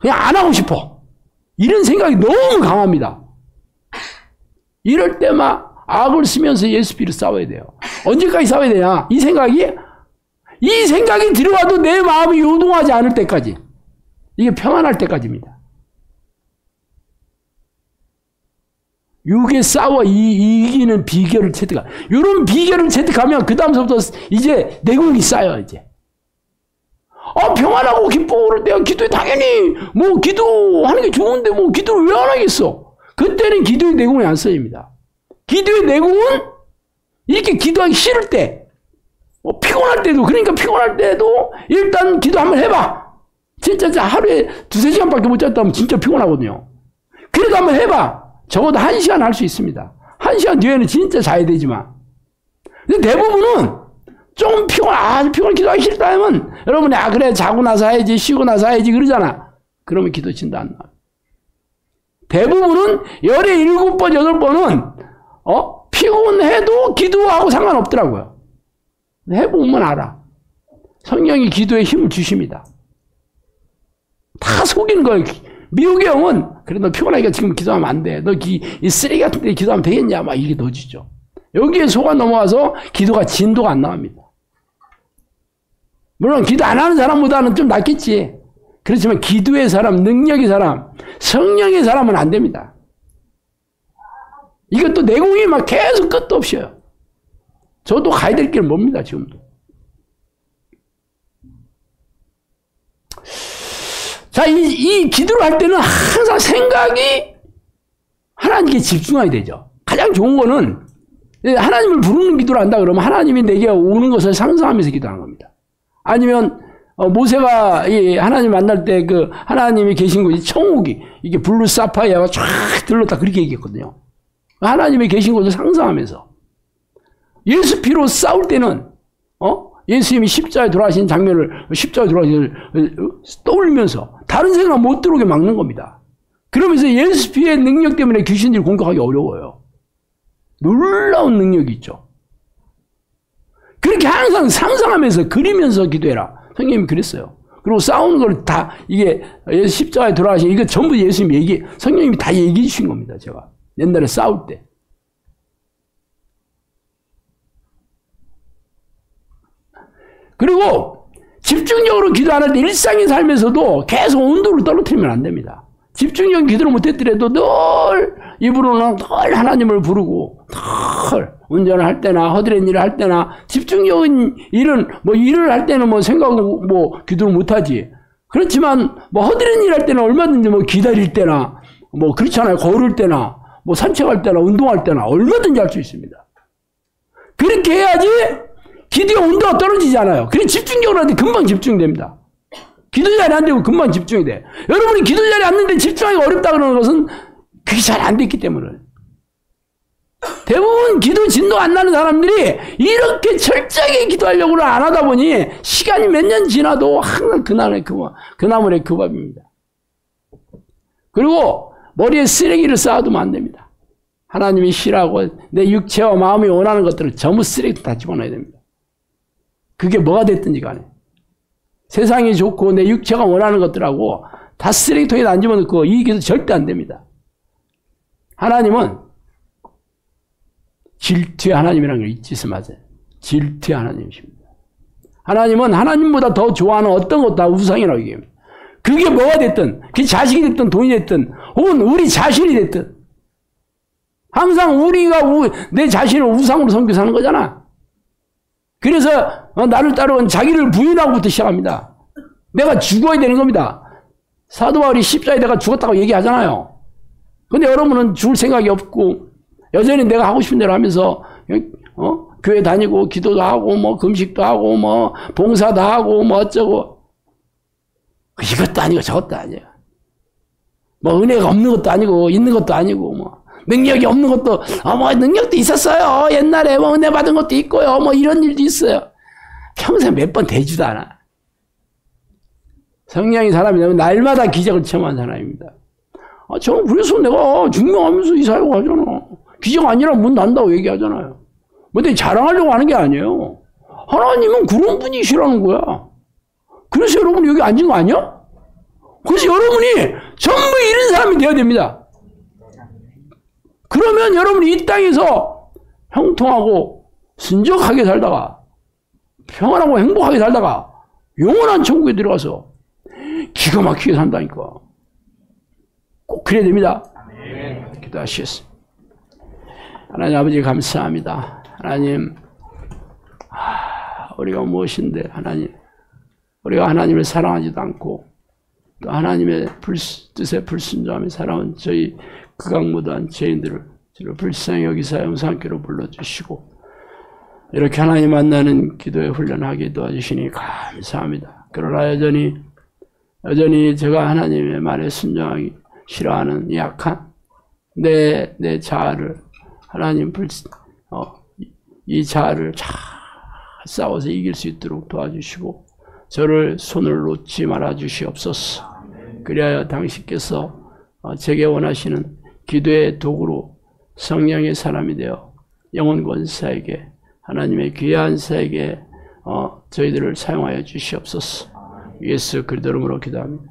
그냥 안 하고 싶어. 이런 생각이 너무 강합니다. 이럴 때만 악을 쓰면서 예수피를 싸워야 돼요. 언제까지 싸워야 되냐? 이 생각이 들어와도 내 마음이 요동하지 않을 때까지. 이게 평안할 때까지입니다. 이게 싸워 이기는 비결을 체득하. 이런 비결을 체득하면 그 다음서부터 이제 내공이 쌓여 이제. 평안하고 기쁘고 그럴 때야 기도에 당연히 뭐 기도하는 게 좋은데 뭐 기도를 왜 안 하겠어? 그때는 기도의 내공이 안 쓰입니다. 기도의 내공은 이렇게 기도하기 싫을 때, 피곤할 때도, 그러니까 피곤할 때도 일단 기도 한번 해봐. 진짜 하루에 2-3시간밖에 못 잤다면 진짜 피곤하거든요. 그래도 한번 해봐. 적어도 1시간 할 수 있습니다. 1시간 뒤에는 진짜 자야 되지만. 근데 대부분은 좀 아주 피곤해 기도하기 싫다 하면 여러분이 그래 자고 나서 해야지 쉬고 나서 해야지 그러잖아. 그러면 기도 진도 안 나와. 대부분은 열에 7번 8번은 피곤해도 기도하고 상관없더라고요. 해보면 알아. 성령이 기도에 힘을 주십니다. 다 속이는 거예요. 미국의 영은 그래 너 피곤하니까 지금 기도하면 안 돼. 너 이 쓰레기 같은 데 기도하면 되겠냐 막 이게 넣어주죠. 여기에 속아 넘어가서 기도가 진도가 안 나옵니다. 물론 기도 안 하는 사람보다는 좀 낫겠지. 그렇지만 기도의 사람, 능력의 사람, 성령의 사람은 안 됩니다. 이것도 내공이 막 계속 끝도 없어요. 저도 가야 될 길은 뭡니다, 지금도. 자, 이 기도를 할 때는 항상 생각이 하나님께 집중해야 되죠. 가장 좋은 거는 하나님을 부르는 기도를 한다 그러면 하나님이 내게 오는 것을 상상하면서 기도하는 겁니다. 아니면 모세가 하나님 만날 때 그 하나님이 계신 곳이 청옥이 이게 블루 사파이어가 쫙 들렀다 그렇게 얘기했거든요. 하나님이 계신 곳을 상상하면서 예수 피로 싸울 때는 예수님이 십자가에 돌아가신 장면을 십자가에 돌아가신 떠올리면서 다른 생각 못 들어오게 막는 겁니다. 그러면서 예수 피의 능력 때문에 귀신들이 공격하기 어려워요. 놀라운 능력이 있죠. 그렇게 항상 상상하면서 그리면서 기도해라. 성령님이 그랬어요. 그리고 싸우는 걸 다 이게 십자가에 돌아가신 이거 전부 예수님이 성령님이 다 얘기해 주신 겁니다. 제가 옛날에 싸울 때. 그리고 집중적으로 기도 안 할 때 일상의 삶에서도 계속 온도를 떨어뜨리면 안 됩니다. 집중적인 기도를 못했더라도 늘 입으로는 늘 하나님을 부르고 늘 운전을 할 때나 허드렛 일을 할 때나 집중적인 일은 일을 할 때는 생각하고 기도를 못하지. 그렇지만 허드렛 일 할 때는 얼마든지 기다릴 때나 그렇잖아요. 걸을 때나 산책할 때나 운동할 때나 얼마든지 할 수 있습니다. 그렇게 해야지 기도의 온도가 떨어지지 않아요. 그래 집중적으로 하는데 금방 집중됩니다. 기도 자리에 안 되고 금방 집중이 돼. 여러분이 기도 자리에 앉는데 집중하기가 어렵다 그러는 것은 그게 잘 안 됐기 때문에. 대부분 기도 진도 안 나는 사람들이 이렇게 철저하게 기도하려고 안 하다 보니 시간이 몇 년 지나도 항상 그나물의 그 밥입니다. 그리고 머리에 쓰레기를 쌓아두면 안 됩니다. 하나님이 싫어하고 내 육체와 마음이 원하는 것들을 전부 쓰레기 다 집어넣어야 됩니다. 그게 뭐가 됐든지 간에. 세상이 좋고 내 육체가 원하는 것들하고 다 쓰레기통에 안 집어넣고 이 기도 절대 안 됩니다. 하나님은 질투의 하나님이라는 걸 잊지 마세요. 질투의 하나님이십니다. 하나님은 하나님보다 더 좋아하는 어떤 것도 다 우상이라고 얘기합니다. 그게 뭐가 됐든, 그게 자식이 됐든 돈이 됐든, 혹은 우리 자신이 됐든, 항상 우리가 내 자신을 우상으로 섬겨 사는 거잖아. 그래서 나를 따르는 자기를 부인하고부터 시작합니다. 내가 죽어야 되는 겁니다. 사도 바울이 십자가에 내가 죽었다고 얘기하잖아요. 근데 여러분은 죽을 생각이 없고 여전히 내가 하고 싶은 대로 하면서 교회 다니고 기도도 하고 금식도 하고 봉사도 하고 어쩌고 이것도 아니고 저것도 아니야. 은혜가 없는 것도 아니고 있는 것도 아니고 능력이 없는 것도 능력도 있었어요. 옛날에 은혜 받은 것도 있고요. 이런 일도 있어요. 평생 몇 번 되지도 않아. 성령의 사람이라면 날마다 기적을 체험한 사람입니다. 저는 그래서 내가 증명하면서 이 사역 하잖아. 기적 아니라 문 닫는다고 얘기하잖아요. 근데 자랑하려고 하는 게 아니에요. 하나님은 그런 분이시라는 거야. 그래서 여러분이 여기 앉은 거 아니야? 그래서 여러분이 전부 이런 사람이 되어야 됩니다. 그러면 여러분이 이 땅에서 형통하고 순적하게 살다가 평안하고 행복하게 살다가 영원한 천국에 들어가서 기가 막히게 산다니까. 꼭 그래야 됩니다. 기도하시겠습니다. 하나님 아버지 감사합니다. 하나님 우리가 무엇인데 하나님 우리가 하나님을 사랑하지도 않고 또 하나님의 뜻에 불순종하며 살아온 저희 극악무도한 죄인들을 주로 불쌍히 여기사 영상교로 불러주시고 이렇게 하나님 만나는 기도에 훈련하게 도와주시니 감사합니다. 그러나 여전히 제가 하나님의 말에 순종하기 싫어하는 이 약한 내 자아를 하나님 이 자아를 잘 싸워서 이길 수 있도록 도와주시고 저를 손을 놓지 말아 주시옵소서. 그리하여 당신께서 제게 원하시는 기도의 도구로 성령의 사람이 되어 영혼 권사에게 하나님의 귀한 사에게 저희들을 사용하여 주시옵소서. 예수 그리스도 이름으로 기도합니다.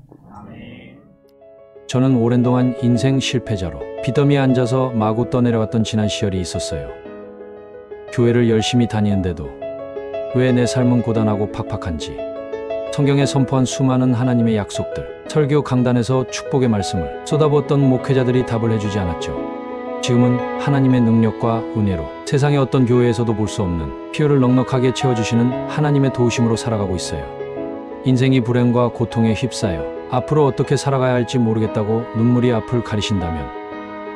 저는 오랜 동안 인생 실패자로 빚더미에 앉아서 마구 떠내려갔던 지난 시절이 있었어요. 교회를 열심히 다니는데도 왜 내 삶은 고단하고 팍팍한지, 성경에 선포한 수많은 하나님의 약속들, 설교 강단에서 축복의 말씀을 쏟아부었던 목회자들이 답을 해주지 않았죠. 지금은 하나님의 능력과 은혜로 세상의 어떤 교회에서도 볼 수 없는 필요를 넉넉하게 채워주시는 하나님의 도우심으로 살아가고 있어요. 인생이 불행과 고통에 휩싸여 앞으로 어떻게 살아가야 할지 모르겠다고 눈물이 앞을 가리신다면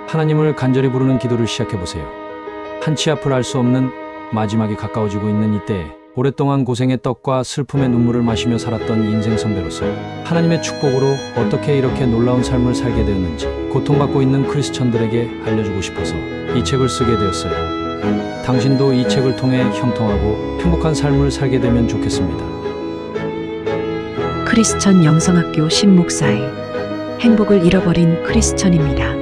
하나님을 간절히 부르는 기도를 시작해보세요. 한치 앞을 알 수 없는 마지막이 가까워지고 있는 이때에 오랫동안 고생의 떡과 슬픔의 눈물을 마시며 살았던 인생 선배로서 하나님의 축복으로 어떻게 이렇게 놀라운 삶을 살게 되었는지 고통받고 있는 크리스천들에게 알려주고 싶어서 이 책을 쓰게 되었어요. 당신도 이 책을 통해 형통하고 행복한 삶을 살게 되면 좋겠습니다. 크리스천 영성학교 신목사의 행복을 잃어버린 크리스천입니다.